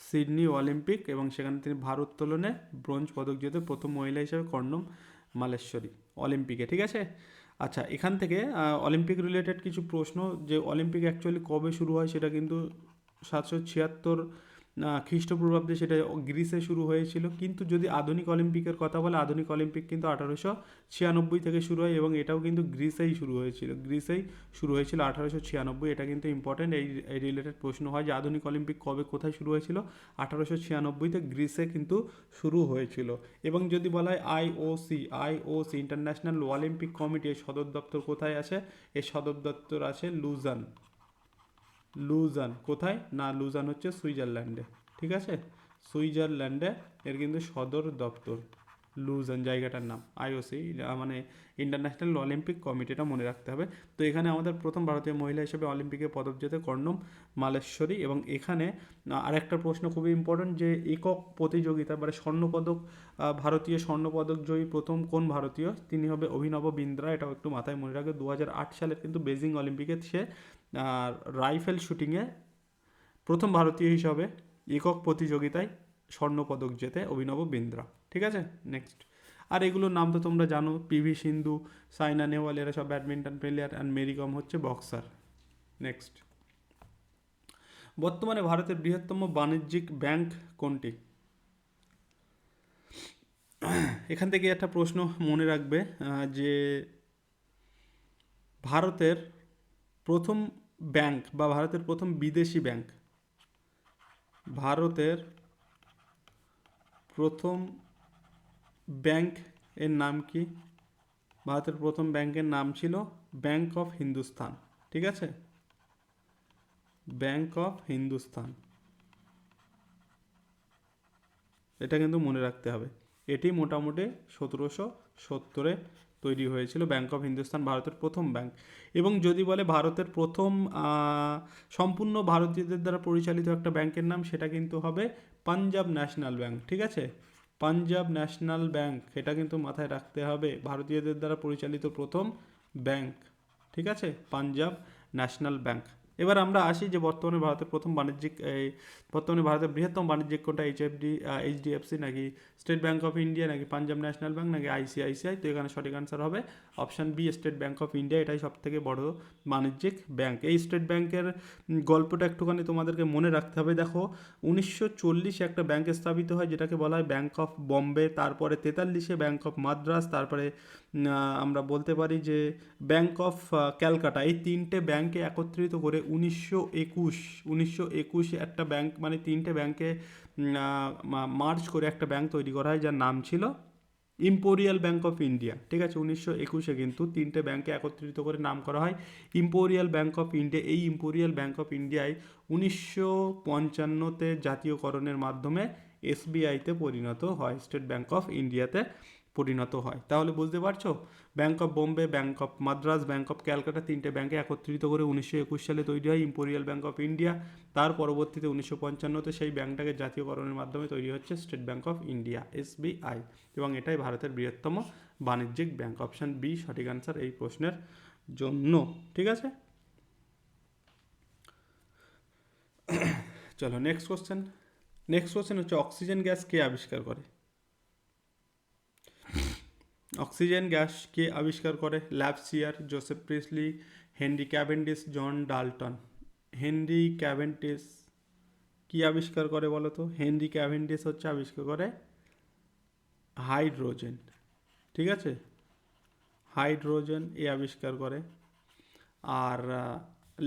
সিডনি অলিম্পিক এবং সেখানে তিনি ভারোত্তোলনে ব্রোঞ্জ পদক জেতে প্রথম মহিলা হিসেবে কর্ণম মালেশ্বরী অলিম্পিকে, ঠিক আছে। আচ্ছা, এখান থেকে অলিম্পিক রিলেটেড কিছু প্রশ্ন, যে অলিম্পিক অ্যাকচুয়ালি কবে শুরু হয় সেটা কিন্তু 776 খ্রিস্টপূর্বাব্দে সেটা গ্রিসে শুরু হয়েছিল। কিন্তু যদি আধুনিক অলিম্পিকের কথা বলে, আধুনিক অলিম্পিক কিন্তু 1896 থেকে শুরু হয় এবং এটাও কিন্তু গ্রিসেই শুরু হয়েছিল, 1896। এটা কিন্তু ইম্পর্টেন্ট, এই রিলেটেড প্রশ্ন হয় যে আধুনিক অলিম্পিক কবে কোথায় শুরু হয়েছিল? 1896-তে গ্রিসে কিন্তু শুরু হয়েছিল। এবং যদি বলা হয় আইওসি ইন্টারন্যাশনাল অলিম্পিক কমিটি, এর সদর দপ্তর কোথায় আছে? এর সদর দপ্তর আছে লুজান। কোথায়? না, লুজান হচ্ছে সুইজারল্যান্ডে, ঠিক আছে, সুইজারল্যান্ডে এর কিন্তু সদর দপ্তর, লুজান জায়গাটার নাম। আইওসি মানে ইন্টারন্যাশনাল অলিম্পিক কমিটি, এটা মনে রাখতে হবে। তো এখানে আমাদের প্রথম ভারতীয় মহিলা হিসেবে অলিম্পিকে পদক জেতে কর্ণম মালেশ্বরী। এবং এখানে আরেকটা প্রশ্ন খুবই ইম্পর্টেন্ট, যে একক প্রতিযোগিতা মানে স্বর্ণপদক, ভারতীয় স্বর্ণপদক জয়ী প্রথম কোন ভারতীয়? তিনি হবে অভিনব বিন্দ্রা। এটাও একটু মাথায় মনে রাখবে। 2008 সালের কিন্তু বেজিং অলিম্পিকে সে রাইফেল শুটিংয়ে প্রথম ভারতীয় হিসাবে একক প্রতিযোগিতায় স্বর্ণপদক জেতে অভিনব বিন্দ্রা, ঠিক আছে। নেক্সট, আর এগুলোর নাম তো তোমরা জানো, পিভি সিন্ধু, সাইনা নেহওয়াল, এরা সব ব্যাডমিন্টন প্লেয়ার, অ্যান্ড মেরি কম হচ্ছে বক্সার। নেক্সট, বর্তমানে ভারতের বৃহত্তম বাণিজ্যিক ব্যাংক কোনটি? এখান থেকে একটা প্রশ্ন মনে রাখবে, যে ভারতের প্রথম ব্যাংক বা ভারতের প্রথম বিদেশি ব্যাংক, ভারতের প্রথম ব্যাংক এর নাম কি? ভারতের প্রথম ব্যাংকের নাম ছিল ব্যাংক অফ হিন্দুস্তান, ঠিক আছে, ব্যাংক অফ হিন্দুস্তান। এটা কিন্তু মনে রাখতে হবে। এটি মোটামুটি 1770-এ তৈরি হয়েছিল ব্যাংক অফ হিন্দুস্তান, ভারতের প্রথম ব্যাংক। এবং যদি বলে ভারতের প্রথম সম্পূর্ণ ভারতীয়দের দ্বারা পরিচালিত একটা ব্যাংকের নাম, সেটা কিন্তু হবে পাঞ্জাব ন্যাশনাল ব্যাংক, ঠিক আছে, পাঞ্জাব ন্যাশনাল ব্যাংক। এটা কিন্তু মাথায় রাখতে হবে, ভারতীয়দের দ্বারা পরিচালিত প্রথম ব্যাংক, ঠিক আছে, পাঞ্জাব ন্যাশনাল ব্যাংক। এবার আমরা আসি যে বর্তমানে ভারতের বর্তমানে ভারতের বৃহত্তম বাণিজ্যিক কোনটা? এইচডিএফসি নাকি স্টেট ব্যাংক অফ ইন্ডিয়া নাকি পাঞ্জাব ন্যাশনাল ব্যাংক নাকি আইসিআইসিআই? তো এখানে সঠিক আনসার হবে option B, State Bank of India. এটাই সব থেকে বড় বাণিজ্যিক ব্যাংক। এই স্টেট ব্যাংকের গল্পটা একটুখানি তোমাদেরকে মনে রাখতে হবে। দেখো, 1940-এ একটা ব্যাংক স্থাপিত হয় যেটাকে বলা হয় ব্যাংক অফ বম্বে। তারপরে 43-এ ব্যাংক অফ মাদ্রাস, তারপরে আমরা বলতে পারি যে ব্যাংক অফ ক্যালকাটা। এই তিনটে ব্যাংকে একত্রিত করে 1921 একটা ব্যাংক, মানে তিনটে ব্যাংকে মার্জ করে একটা ব্যাংক তৈরি করা হয়, যার নাম ছিল ইম্পোরিয়াল ব্যাংক অফ ইন্ডিয়া। ঠিক আছে, 1921 কিন্তু তিনটে ব্যাংকে একত্রিত করে নাম করা হয় ইম্পোরিয়াল ব্যাংক অফ ইন্ডিয়া। এই ইম্পোরিয়াল ব্যাংক অফ ইন্ডিয়ায় 1955-তে জাতীয়করণের মাধ্যমে এসবিআইতে পরিণত হয়, স্টেট ব্যাংক অফ ইন্ডিয়াতে পরিণত হয়। তাহলে বুঝতে পারছো, bank of Bombay, bank of Madras, bank of Calcutta, তিনটে ব্যাংকে একত্রিত করে 1921 সালে তৈরি হয় ইম্পোরিয়াল ব্যাংক অফ ইন্ডিয়া। তার পরবর্তীতে 1955-তে সেই ব্যাংকটাকে জাতীয়করণের মাধ্যমে তৈরি হচ্ছে State Bank of India, SBI, এবং এটাই ভারতের বৃহত্তম বাণিজ্যিক ব্যাংক। অপশান বি সঠিক আনসার এই প্রশ্নের জন্য। ঠিক আছে, চলো নেক্সট কোশ্চেন হচ্ছে অক্সিজেন গ্যাস কে আবিষ্কার করে? অক্সিজেন গ্যাস কে আবিষ্কার করে? Lavoisier, Joseph Priestley, Henry Cavendish, John Dalton. Henry Cavendish কি আবিষ্কার করে বলো তো? হেনরি ক্যাভেন্ডিশ হচ্ছে আবিষ্কার করে হাইড্রোজেন। ঠিক আছে, হাইড্রোজেন এ আবিষ্কার করে। আর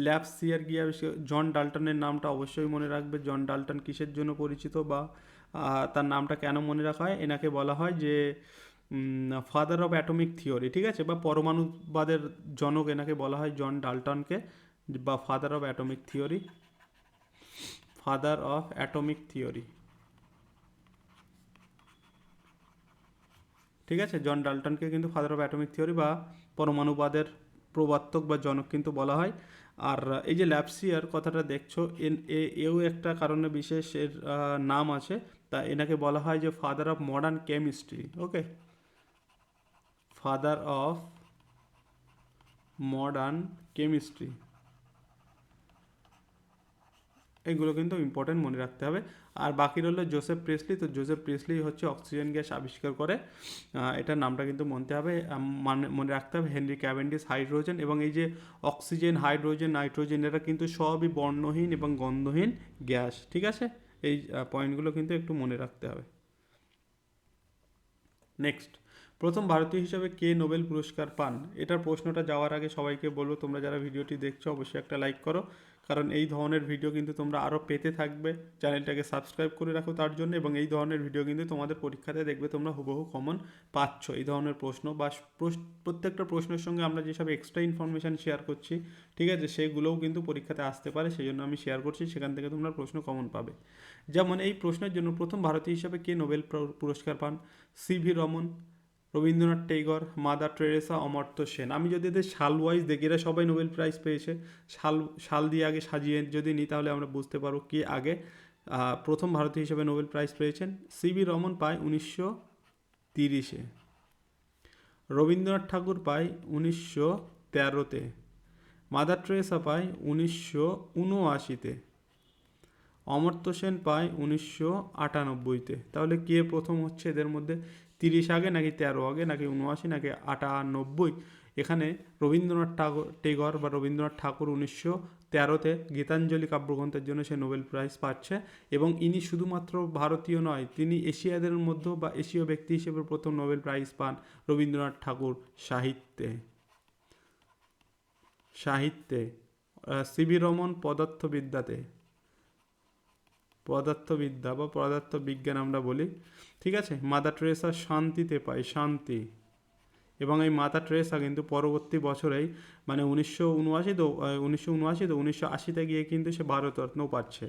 ল্যাভসিয়ার কি আবিষ্কার? জন ডাল্টনের নামটা অবশ্যই মনে রাখবে। জন ডাল্টন কিসের জন্য পরিচিত, বা তার নামটা কেন মনে রাখা হয়? এনাকে বলা হয় যে ফাদার অফ অ্যাটমিক থিওরি। ঠিক আছে, বা পরমাণুবাদের জনক এনাকে বলা হয় জন ডাল্টনকে, বা father of atomic theory, father of atomic theory. ঠিক আছে, জন ডাল্টনকে কিন্তু ফাদার অফ অ্যাটমিক থিওরি বা পরমাণুবাদের প্রবর্তক বা জনক কিন্তু বলা হয়। আর এই যে ল্যাভসিয়ার কথাটা দেখছো, এও একটা কারণে বিশেষ এর নাম আছে, তা এনাকে বলা হয় যে father of modern chemistry. Okay, father of modern chemistry. এগুলো কিন্তু ইম্পর্টেন্ট মনে রাখতে হবে। আর বাকি রইল জোসেফ প্রিসলি। তো জোসেফ প্রিসলি হচ্ছে অক্সিজেন গ্যাস আবিষ্কার করে, এটার নামটা কিন্তু মনে রাখতে হবে। হেনরি ক্যাভেন্ডিশ হাইড্রোজেন, এবং এই যে অক্সিজেন, হাইড্রোজেন, নাইট্রোজেন, এরা কিন্তু সবই বর্ণহীন এবং গন্ধহীন গ্যাস। ঠিক আছে, এই পয়েন্টগুলো কিন্তু একটু মনে রাখতে হবে। নেক্সট, প্রথম ভারতীয় হিসাবে কে নোবেল পুরস্কার পান? এটার প্রশ্নটা যাওয়ার আগে সবাইকে বলবো, তোমরা যারা ভিডিওটি দেখছো অবশ্যই একটা লাইক করো, কারণ এই ধরনের ভিডিও কিন্তু তোমরা আরও পেতে থাকবে। চ্যানেলটাকে সাবস্ক্রাইব করে রাখো তার জন্য, এবং এই ধরনের ভিডিও কিন্তু তোমাদের পরীক্ষাতে দেখবে তোমরা হুবহু কমন পাচ্ছ। এই ধরনের প্রশ্ন বা প্রত্যেকটা প্রশ্নের সঙ্গে আমরা যেসব এক্সট্রা ইনফরমেশান শেয়ার করছি, ঠিক আছে, সেগুলোও কিন্তু পরীক্ষাতে আসতে পারে, সেই জন্য আমি শেয়ার করছি, সেখান থেকে তোমরা প্রশ্ন কমন পাবে। যেমন এই প্রশ্নের জন্য প্রথম ভারতীয় হিসাবে কে নোবেল পুরস্কার পান? CV Raman, Rabindranath Tagore, mother Teresa, Amartya Sen. আমি যদি এদের সাল ওয়াইজ দেখি, এরা সবাই নোবেল প্রাইজ পেয়েছে। সাল দিয়ে আগে সাজিয়ে যদি নিই, তাহলে আমরা বুঝতে পারবো কে আগে প্রথম ভারতীয় হিসেবে নোবেল প্রাইজ পেয়েছেন। সিভি রমন পায় 1930-এ, রবীন্দ্রনাথ ঠাকুর পায় 1913-তে, মাদার টেরেসা পায় 1979-তে, অমর্ত্য সেন পায় 1998-তে। তাহলে কে প্রথম হচ্ছে এদের মধ্যে? 30 আগে নাকি 13 আগে নাকি 79 নাকি 98? এখানে রবীন্দ্রনাথ টেগর বা রবীন্দ্রনাথ ঠাকুর 1913-তে গীতাঞ্জলি কাব্যগ্রন্থের জন্য সে নোবেল প্রাইজ পাচ্ছে, এবং ইনি শুধুমাত্র ভারতীয় নয়, তিনি এশিয়াদের মধ্যে বা এশীয় ব্যক্তি হিসেবে প্রথম নোবেল প্রাইজ পান। রবীন্দ্রনাথ ঠাকুর সাহিত্যে, সিভি রমন পদার্থবিদ্যা বা পদার্থ বিজ্ঞান আমরা বলি। ঠিক আছে, মাদার টেরেসা শান্তিতে পায়, শান্তি। এবং এই মাদার টেরেসা কিন্তু পরবর্তী বছরেই, মানে 1979-তে গিয়ে কিন্তু সে ভারতরত্নও পাচ্ছে।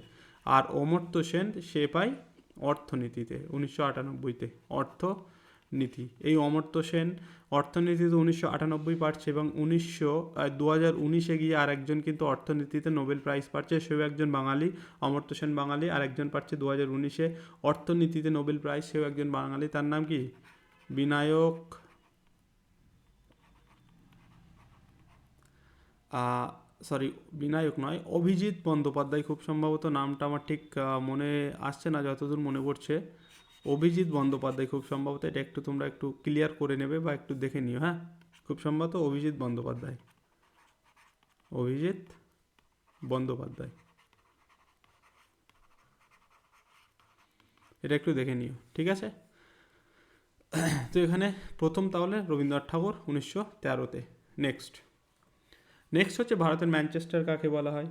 আর অমর্ত্য সেন সে পায় অর্থনীতিতে 1998-তে, অর্থনীতি। এই অমর্ত্য সেন অর্থনীতিতে 1998 পাচ্ছে, এবং 2019-এ গিয়ে আরেকজন কিন্তু অর্থনীতিতে নোবেল প্রাইজ পাচ্ছে, সেও একজন বাঙালি। অমর্ত্য সেন বাঙালি, আরেকজন পাচ্ছে 2019-এ অর্থনীতিতে নোবেল প্রাইজ, সেও একজন বাঙালি। তার নাম কি? বিনায়ক নয়, অভিজিৎ বন্দ্যোপাধ্যায়। খুব সম্ভবত নামটা আমার ঠিক মনে আসছে না, যতদূর মনে পড়ছে অভিজিৎ বন্দ্যোপাধ্যায় খুব সম্ভবত। এটা একটু তোমরা একটু ক্লিয়ার করে নেবে বা একটু দেখে নিও। হ্যাঁ, খুব সম্ভবত অভিজিৎ বন্দ্যোপাধ্যায়, এটা একটু দেখে নিও। ঠিক আছে, তো এখানে প্রথম তাহলে রবীন্দ্রনাথ ঠাকুর 1913-তে। নেক্সট, নেক্সট হচ্ছে ভারতের ম্যানচেস্টার কাকে বলা হয়।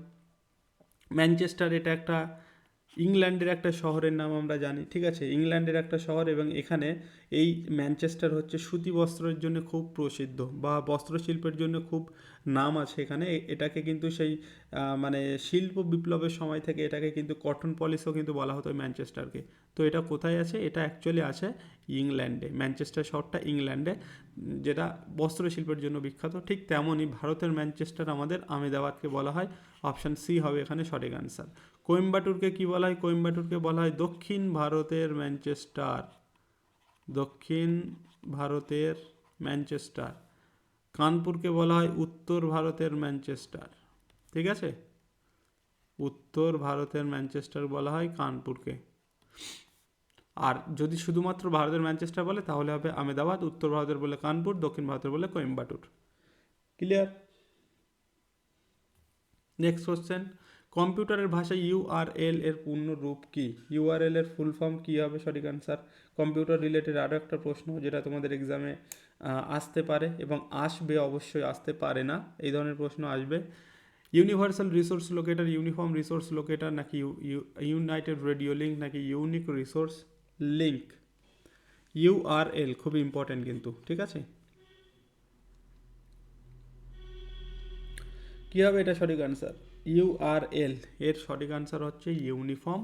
ম্যানচেস্টার এটা একটা ইংল্যান্ডের একটা শহরের নাম আমরা জানি, ঠিক আছে, ইংল্যান্ডের একটা শহর, এবং এখানে এই ম্যানচেস্টার হচ্ছে সুতি বস্ত্রের জন্য খুব প্রসিদ্ধ, বা বস্ত্রশিল্পের জন্য খুব নাম আছে এখানে। এটাকে কিন্তু সেই মানে শিল্প বিপ্লবের সময় থেকে এটাকে কিন্তু কটন পলিশও কিন্তু বলা হতো ম্যানচেস্টারকে। তো এটা কোথায় আছে? এটা অ্যাকচুয়ালি আছে ইংল্যান্ডে, ম্যানচেস্টার শহরটা ইংল্যান্ডে, যেটা বস্ত্রশিল্পের জন্য বিখ্যাত। ঠিক তেমনই ভারতের ম্যানচেস্টার আমাদের আহমেদাবাদকে বলা হয়। অপশান সি হবে এখানে সঠিক আনসার। কোয়েম্বাটুরকে কি বলা হয়? কোয়েম্বাটুরকে বলা হয় দক্ষিণ ভারতের ম্যানচেস্টার, দক্ষিণ ভারতের ম্যানচেস্টার। কানপুরকে বলা হয় উত্তর ভারতের ম্যানচেস্টার, ঠিক আছে, উত্তর ভারতের ম্যানচেস্টার বলা হয় কানপুরকে। আর যদি শুধুমাত্র ভারতের ম্যানচেস্টার বলে তাহলে হবে আহমেদাবাদ, উত্তর ভারতের বলে কানপুর, দক্ষিণ ভারতের বলে কোয়েম্বাটুর। ক্লিয়ার? নেক্সট কোশ্চেন, কম্পিউটারের ভাষায় ইউআরএল এর পূর্ণ রূপ কি? ইউআরএল এর ফুল ফর্ম কি হবে? সঠিক আনসার। কম্পিউটার রিলেটেড আরও একটা প্রশ্ন যেটা তোমাদের এক্সামে আসতে পারে এবং আসবে, অবশ্যই আসতে পারে না, এই ধরনের প্রশ্ন আসবে। Universal resource locator, uniform resource locator, নাকি ইউনাইটেড রেডিও লিঙ্ক, নাকি ইউনিক রিসোর্স লিঙ্ক? ইউআরএল খুব ইম্পর্টেন্ট কিন্তু, ঠিক আছে। কী হবে এটা সঠিক আনসার? ইউআরএল এর সঠিক আনসার হচ্ছে uniform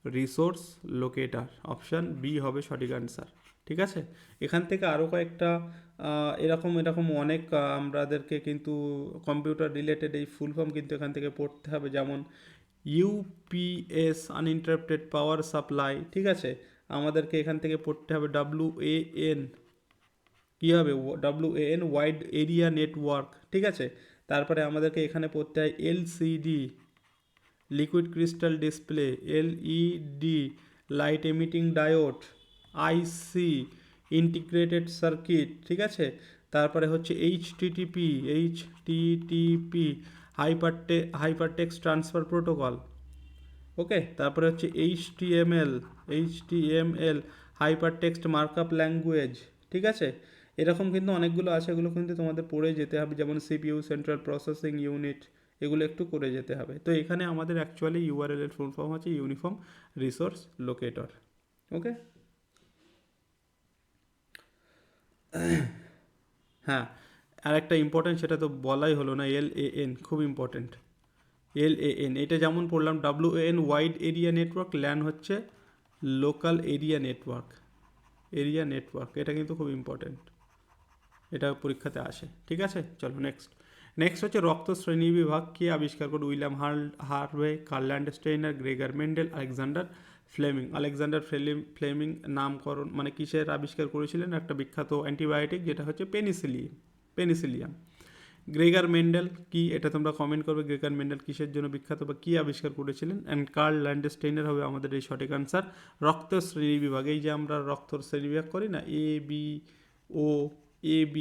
resource locator, option B হবে সঠিক আনসার, ঠিক আছে। এখান থেকে আরও কয়েকটা এরকম এরকম অনেক আমাদেরকে কিন্তু কম্পিউটার রিলেটেড এই ফুল ফর্ম কিন্তু এখান থেকে পড়তে হবে, যেমন ইউপিএস আনইন্টারাপ্টেড পাওয়ার সাপ্লাই, ঠিক আছে, আমাদেরকে এখান থেকে পড়তে হবে WAN, কী হবে WAN ওয়াইড এরিয়া নেটওয়ার্ক, ঠিক আছে। তারপরে আমাদেরকে এখানে পড়তে হয় LCD liquid crystal display, LED light emitting diode, IC integrated circuit, ঠিক আছে। তারপরে হচ্ছে HTTP হাইপারটেক্সট ট্রান্সফার প্রোটোকল, ওকে। তারপরে হচ্ছে HTML হাইপারটেক্সট মার্কআপ ল্যাঙ্গুয়েজ, ঠিক আছে। এরকম কিন্তু অনেকগুলো আছে, এগুলো কিন্তু তোমাদের পড়ে যেতে হবে, যেমন CPU সেন্ট্রাল প্রসেসিং ইউনিট, এগুলো একটু করে যেতে হবে। তো এখানে আমাদের অ্যাকচুয়ালি ইউআরএল এর ফুল ফর্ম হচ্ছে ইউনিফর্ম রিসোর্স লোকেটর, ওকে। হ্যাঁ, আর একটা ইম্পর্টেন্ট, সেটা তো বলাই হলো না, LAN খুব ইম্পর্টেন্ট। LAN এটা যেমন পড়লাম WAN wide area network, LAN হচ্ছে লোকাল এরিয়া নেটওয়ার্ক, এটা কিন্তু খুব ইম্পর্টেন্ট, এটা পরীক্ষাতে আসে, ঠিক আছে। চলো নেক্সট হচ্ছে রক্ত শ্রেণী বিভাগ কে আবিষ্কার করে? William Harvey, Karl Landsteiner, Gregor Mendel, Alexander Fleming নামকরণ মানে কিসের আবিষ্কার করেছিলেন? একটা বিখ্যাত অ্যান্টিবায়োটিক যেটা হচ্ছে পেনিসিলিয়াম। গ্রেগর মেন্ডেল কি, এটা তোমরা কমেন্ট করবে, গ্রেগর মেন্ডেল কিসের জন্য বিখ্যাত বা কী আবিষ্কার করেছিলেন? অ্যান্ড কার্ল ল্যান্ডস্টেইনার হবে আমাদের এই সঠিক আনসার। রক্ত শ্রেণী বিভাগ, এই যে আমরা রক্তর শ্রেণী বিভাগ করি না, AB,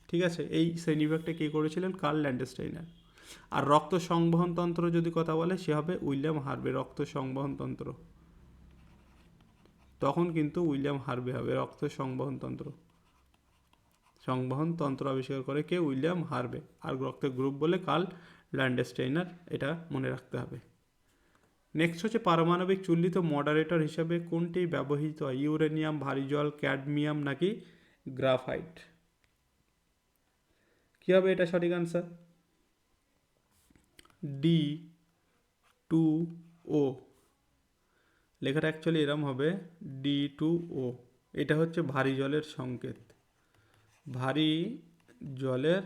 ঠিক আছে, এই শ্রেণীবিভাগটা কে করেছিলেন? Curl Landsteiner. আর রক্ত সংবহন তন্ত্র যদি কথা বলে সে হবে উইলিয়াম হার্ভে, রক্ত সংবহন তন্ত্র, তখন কিন্তু উইলিয়াম হার্ভে হবে রক্ত সংবহন তন্ত্র আবিষ্কার করে কে? William Harvey. আর রক্তের গ্রুপ বলে কার্ল ল্যান্ডস্টেইনার, এটা মনে রাখতে হবে। নেক্সট হচ্ছে পারমাণবিক চুল্লিতে মডারেটর হিসাবে কোনটি ব্যবহৃত হয়? ইউরেনিয়াম, ভারী জল, ক্যাডমিয়াম, নাকি গ্রাফাইট? কী হবে এটা সঠিক আনসার? D2O, লেখাটা অ্যাকচুয়ালি এরম হবে D2O, এটা হচ্ছে ভারী জলের সংকেত, ভারী জলের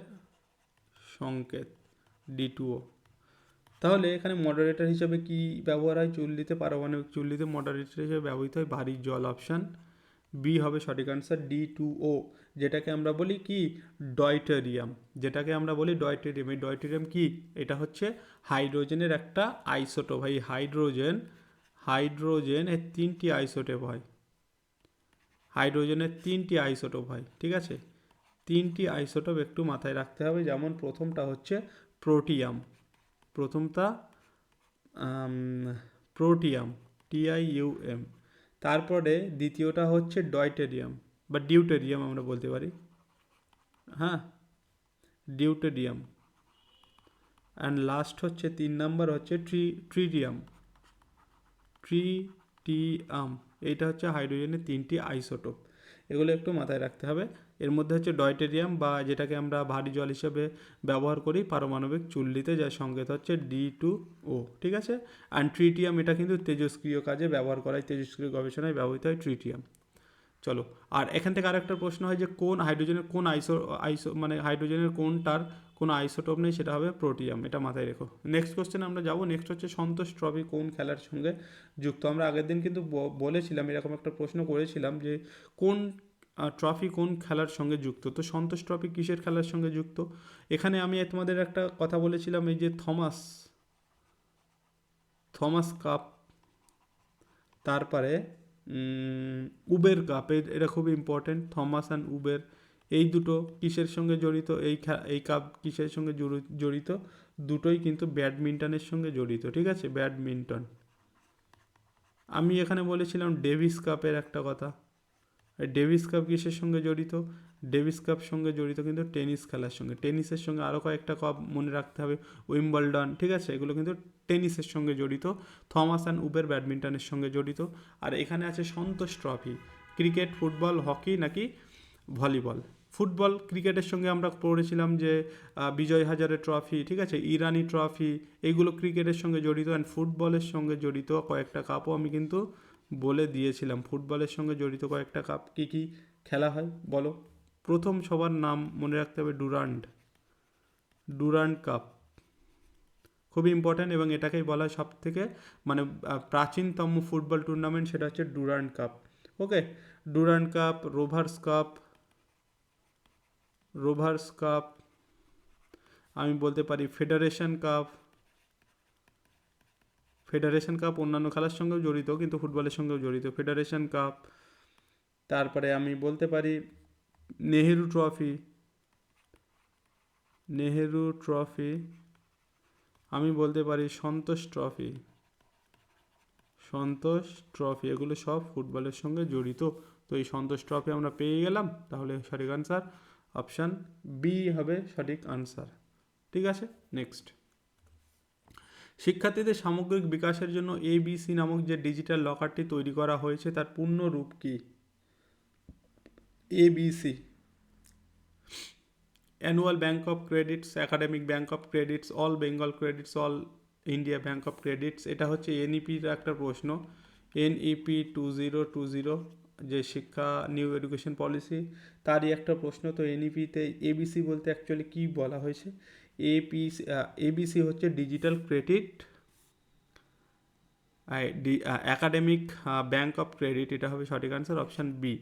সংকেত D2O। তাহলে এখানে মডারেটর হিসেবে কি ব্যবহার হয় চুল্লিতে? পারমাণবিক চুল্লিতে মডারেটর হিসেবে ব্যবহৃত হয় ভারী জল, অপশান বি হবে সঠিক আনসার, D2O, যেটাকে আমরা বলি কি? ডয়টেরিয়াম, এই ডয়টেরিয়াম কি? এটা হচ্ছে হাইড্রোজেনের একটা আইসোটোপ। এই হাইড্রোজেনের তিনটি আইসোটোপ হয়, ঠিক আছে। তিনটি আইসোটোপ একটু মাথায় রাখতে হবে, যেমন প্রথমটা হচ্ছে প্রোটিয়াম, TIUM, তারপরে দ্বিতীয়টা হচ্ছে ডয়টেরিয়াম বা ডিউটেরিয়াম আমরা বলতে পারি, হ্যাঁ, ডিউটেরিয়াম। অ্যান্ড লাস্ট হচ্ছে 3 নাম্বার হচ্ছে ট্রিটিয়াম। ট্রিটিয়াম এইটা হচ্ছে হাইড্রোজেনের 3টি আইসোটোপ। এগুলো একটু মাথায় রাখতে হবে। এর মধ্যে হচ্ছে ডয়টেরিয়াম বা যেটাকে আমরা ভারী জল হিসেবে ব্যবহার করি পারমাণবিক চুল্লিতে, যার সংকেত হচ্ছে D2O, ঠিক আছে। অ্যান্ড ট্রিটিয়াম এটা কিন্তু তেজস্ক্রিয় কাজে ব্যবহার করা হয়, তেজস্ক্রিয় গবেষণায় ব্যবহৃত হয় ট্রিটিয়াম। চলো, আর এখান থেকে আরেকটা প্রশ্ন হয় যে কোন হাইড্রোজেনের কোন আইসো মানে হাইড্রোজেনের কোনটার কোনো আইসোটোপ নেই, সেটা হবে প্রোটিয়াম, এটা মাথায় রেখো। নেক্সট কোশ্চেন আমরা যাবো। নেক্সট হচ্ছে সন্তোষ ট্রফি কোন খেলার সঙ্গে যুক্ত। আমরা আগের দিন কিন্তু বলেছিলাম, এরকম একটা প্রশ্ন করেছিলাম যে কোন ট্রফি কোন খেলার সঙ্গে যুক্ত। তো সন্তোষ ট্রফি কিসের খেলার সঙ্গে যুক্ত? এখানে আমি তোমাদের একটা কথা বলেছিলাম, এই যে থমাস কাপ, তারপরে উবের কাপ, এটা খুব ইম্পর্টেন্ট। থমাস অ্যান্ড উবের এই দুটো কিসের সঙ্গে জড়িত? এই কাপ কিসের সঙ্গে জড়িত? দুটোই কিন্তু ব্যাডমিন্টনের সঙ্গে জড়িত, ঠিক আছে, ব্যাডমিন্টন। আমি এখানে বলেছিলাম ডেভিস কাপের একটা কথা। ডেভিস কাপ কিসের সঙ্গে জড়িত? ডেভিস কাপ সঙ্গে জড়িত কিন্তু টেনিস খেলার সঙ্গে। টেনিসের সঙ্গে আরও কয়েকটা কাপ মনে রাখতে হবে, উইম্বলডন, ঠিক আছে, এগুলো কিন্তু টেনিসের সঙ্গে জড়িত। থমাস অ্যান্ড উবের ব্যাডমিন্টনের সঙ্গে জড়িত। আর এখানে আছে সন্তোষ ট্রফি, ক্রিকেট, ফুটবল, হকি নাকি ভলিবল। ফুটবল ক্রিকেটের সঙ্গে আমরা পড়েছিলাম যে বিজয় হাজারে ট্রফি, ঠিক আছে, ইরানি ট্রফি, এইগুলো ক্রিকেটের সঙ্গে জড়িত। অ্যান্ড ফুটবলের সঙ্গে জড়িত কয়েকটা কাপও আমি কিন্তু বলে দিয়েছিলাম। ফুটবলের সঙ্গে জড়িত কয়েকটা কাপ কী কী খেলা হয় বলো? প্রথম সবার নাম মনে রাখতে হবে, ডুরান্ড কাপ, খুবই ইম্পর্ট্যান্ট, এবং এটাকেই বলা হয় সব থেকে মানে প্রাচীনতম ফুটবল টুর্নামেন্ট, সেটা হচ্ছে ডুরান্ড কাপ। ওকে, ডুরান্ড কাপ, রোভার্স কাপ, আমি বলতে পারি ফেডারেশন কাপ অন্যান্য খেলার সঙ্গেও জড়িত, কিন্তু ফুটবলের সঙ্গেও জড়িত, ফেডারেশন কাপ। তারপরে আমি বলতে পারি নেহেরু ট্রফি, আমি বলতে পারি সন্তোষ ট্রফি, এগুলো সব ফুটবলের সঙ্গে জড়িত। তো এই সন্তোষ ট্রফি আমরা পেয়ে গেলাম, তাহলে সঠিক আনসার অপশান বি হবে সঠিক আনসার, ঠিক আছে। নেক্সট, শিক্ষার্থীদের সামগ্রিক বিকাশের জন্য ABC নামক যে ডিজিটাল লকারটি তৈরি করা হয়েছে তার পূর্ণ রূপ কি? ABC, annual bank of credits, academic bank of credits, all Bengal credits, all India bank of credits. এটা হচ্ছে NEPর একটা প্রশ্ন, NEP 2020, যে শিক্ষা নিউ এডুকেশন পলিসি, তারই একটা প্রশ্ন। তো NEPতে ABC বলতে অ্যাকচুয়ালি কী বলা হয়েছে? ABC হচ্ছে digital credit academic bank of credit, এটা হবে সঠিক আনসার অপশান বি,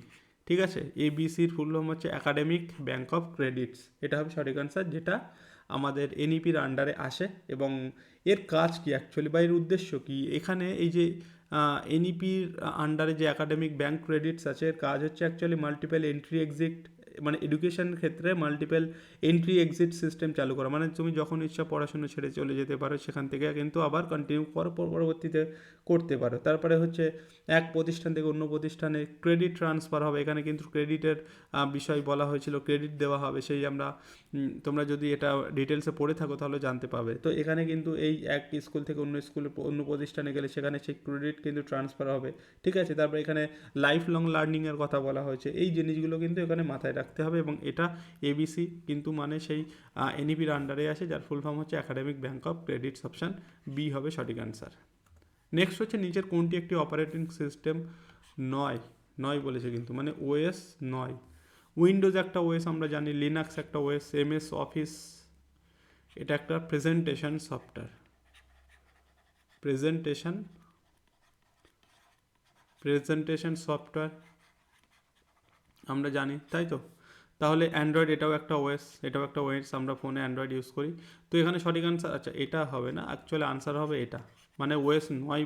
ঠিক আছে। ABCর ফুল ফর্ম হচ্ছে একাডেমিক ব্যাংক অফ ক্রেডিটস, এটা হবে সঠিক আনসার, যেটা আমাদের NEPর আন্ডারে আসে। এবং এর কাজ কি অ্যাকচুয়ালি, বা এর উদ্দেশ্য কি? এখানে এই যে NEPর আন্ডারে যে একাডেমিক ব্যাংক ক্রেডিটস আছে, এর কাজ হচ্ছে অ্যাকচুয়ালি মাল্টিপল এন্ট্রি এক্সিট, মানে এডুকেশন ক্ষেত্রে মাল্টিপল এন্ট্রি এক্সিট সিস্টেম চালু করা। মানে তুমি যখন ইচ্ছা পড়াশোনা ছেড়ে চলে যেতে পারো, সেখান থেকে কিন্তু আবার কন্টিনিউ পরবর্তীতে করতে পারো। তারপরে হচ্ছে এক প্রতিষ্ঠান থেকে অন্য প্রতিষ্ঠানে ক্রেডিট ট্রান্সফার হবে, এখানে কিন্তু ক্রেডিটের বিষয় বলা হয়েছিল, ক্রেডিট দেওয়া হবে, সেই আমরা তোমরা যদি এটা ডিটেলসে পড়ে থাকো তাহলে জানতে পাবে। তো এখানে কিন্তু এই এক স্কুল থেকে অন্য প্রতিষ্ঠানে গেলে সেখানে সেই ক্রেডিট কিন্তু ট্রান্সফার হবে, ঠিক আছে। তারপরে এখানে লাইফ লং লার্নিংয়ের কথা বলা হয়েছে, এই জিনিসগুলো কিন্তু এখানে মাথায় রাখতে হবে। এবং এটা ABC কিন্তু মানে সেই NEPর আন্ডারে আসে, যার ফুল ফর্ম হচ্ছে academic bank of credits, option B হবে সঠিক আনসার। নেক্সট হচ্ছে নিচের কোনটি একটি অপারেটিং সিস্টেম নয় বলেছে কিন্তু, মানে OS নয়। উইন্ডোজ একটা OS আমরা জানি, লিনাক্স একটা OS, MS অফিস এটা একটা প্রেজেন্টেশন সফটওয়্যার আমরা জানি, তাই তো। তাহলে অ্যান্ড্রয়েড এটাও একটা OS, আমরা ফোনে অ্যান্ড্রয়েড ইউজ করি। তো এখানে সঠিক আনসার, আচ্ছা এটা হবে না, অ্যাকচুয়ালি আনসার হবে এটা, মানে OS 9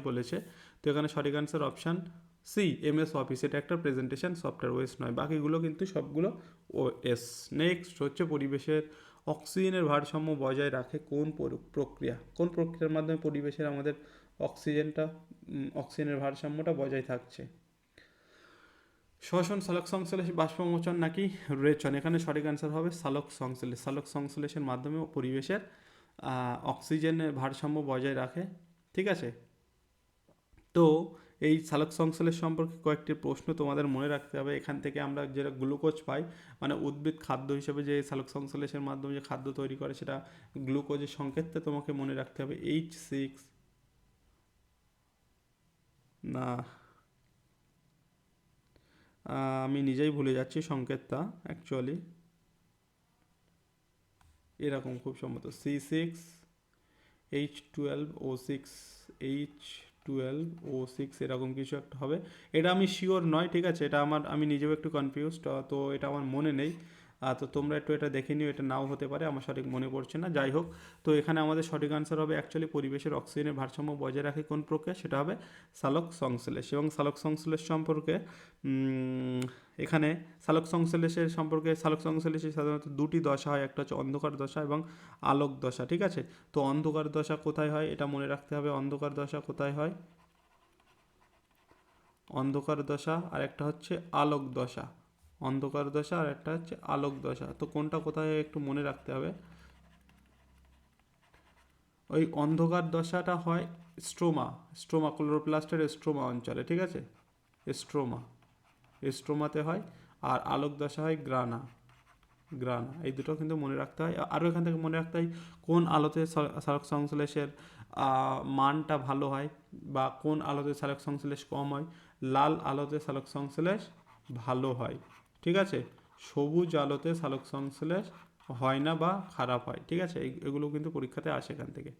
বলেছে। তো এখানে সঠিক answer option C, MS office, এটা একটা প্রেজেন্টেশন সফটওয়্যার, OS 9, বাকিগুলো কিন্তু সবগুলো OS। নেক্সট হচ্ছে পরিবেশের অক্সিজেনের ভারসাম্য বজায় রাখে কোন প্রক্রিয়ার মাধ্যমে পরিবেশের আমাদের অক্সিজেনের ভারসাম্যটা বজায় থাকছে? শ্বসন, সালোক সংশ্লেষ, বাষ্পমোচন নাকি রেচন? এখানে সঠিক অ্যান্সার হবে সালোক সংশ্লেষের মাধ্যমে পরিবেশের অক্সিজেনের ভারসাম্য বজায় রাখে, ঠিক আছে। তো এই সালোক সংশ্লেষ সম্পর্কে কয়েকটি প্রশ্ন তোমাদের মনে রাখতে হবে। এখান থেকে আমরা যেটা গ্লুকোজ পাই, মানে উদ্ভিদ খাদ্য হিসেবে যে সালোক সংশ্লেষের মাধ্যমে যে খাদ্য তৈরি করে, সেটা গ্লুকোজের সংকেতটা তোমাকে মনে রাখতে হবে H6, না আমি নিজেই ভুলে যাচ্ছি সংকেতটা অ্যাকচুয়ালি, এরকম খুব সম্ভবত C6H12O6, H12O6 এরকম কিছু একটা হবে। এটা আমি শিওর নয়, ঠিক আছে, এটা আমি নিজেও একটু কনফিউজড, তো এটা আমার মনে নেই। তো তোমরা একটু এটা দেখে নিও, এটা নাও হতে পারে, আমার সঠিক মনে পড়ছে না, যাই হোক। তো এখানে আমাদের সঠিক আনসার হবে অ্যাকচুয়ালি পরিবেশের অক্সিজেনের ভারসাম্য বজায় রাখে কোন প্রক্রিয়া, সেটা হবে সালোক সংশ্লেষ। এবং সালোক সংশ্লেষ সম্পর্কে এখানে সালোক সংশ্লেষে সাধারণত দুটি দশা হয়, একটা হচ্ছে অন্ধকার দশা এবং আলোক দশা, ঠিক আছে। তো অন্ধকার দশা কোথায় হয় এটা মনে রাখতে হবে, অন্ধকার দশা কোথায় হয়, অন্ধকার দশা, আর একটা হচ্ছে আলোক দশা, অন্ধকার দশা আর একটা হচ্ছে আলোক দশা। তো কোনটা কোথায় হয় একটু মনে রাখতে হবে। ওই অন্ধকার দশাটা হয় স্ট্রোমা ক্লোরোপ্লাস্টের স্ট্রোমা অঞ্চলে, ঠিক আছে, স্ট্রোমাতে হয়। আর আলোক দশা হয় গ্রানা, এই দুটো কিন্তু মনে রাখতে হয়। আরও এখান থেকে মনে রাখতে হয় কোন আলোতে সালোক সংশ্লেষের মানটা ভালো হয়, বা কোন আলোতে সালোক সংশ্লেষ কম হয়। লাল আলোতে সালোক সংশ্লেষ ভালো হয়, ঠিক আছে। সবুজ আলোতে সালোক সংশ্লেষ হয় না বা খারাপ হয়, ঠিক আছে। এগুলো কিন্তু পরীক্ষাতে আসে এখান থেকে।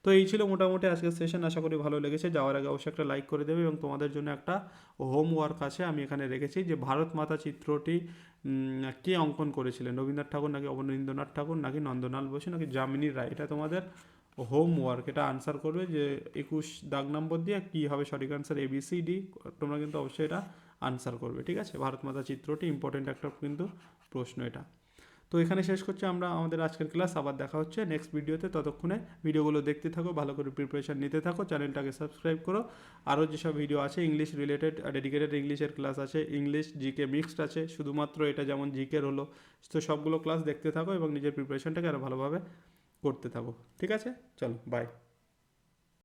তো এই ছিল মোটামুটি আজকের সেশন, আশা করি ভালো লেগেছে। যাওয়ার আগে অবশ্যই একটা লাইক করে দেবে, এবং তোমাদের জন্য একটা হোমওয়ার্ক আছে, আমি এখানে রেখেছি, যে ভারত মাতা চিত্রটি কে অঙ্কন করেছিলেন, রবীন্দ্রনাথ ঠাকুর নাকি অবনীন্দ্রনাথ ঠাকুর নাকি নন্দলাল বসু নাকি যামিনী রায়, এটা তোমাদের হোমওয়ার্ক। এটা আনসার করবে যে 21 দাগ নম্বর দিয়ে কী হবে সঠিক আনসার, ABCD, তোমরা কিন্তু অবশ্যই এটা আনসার করবে, ঠিক আছে। ভারত মাতা চিত্রটি ইম্পর্টেন্ট একটা কিন্তু প্রশ্ন এটা। তো এখানে শেষ করছি আমরা আমাদের আজকের ক্লাস, আবার দেখা হচ্ছে নেক্সট ভিডিওতে। ততক্ষণে ভিডিওগুলো দেখতে থাকো, ভালো করে প্রিপারেশান নিতে থাকো, চ্যানেলটাকে সাবস্ক্রাইব করো। আরও যেসব ভিডিও আছে ইংলিশ রিলেটেড, ডেডিকেটেড ইংলিশের ক্লাস আছে, ইংলিশ জিকে মিক্সড আছে, শুধুমাত্র এটা যেমন জিকের হলো, তো সবগুলো ক্লাস দেখতে থাকো এবং নিজের প্রিপারেশানটাকে আরও ভালোভাবে করতে থাকো, ঠিক আছে। চলো, বাই।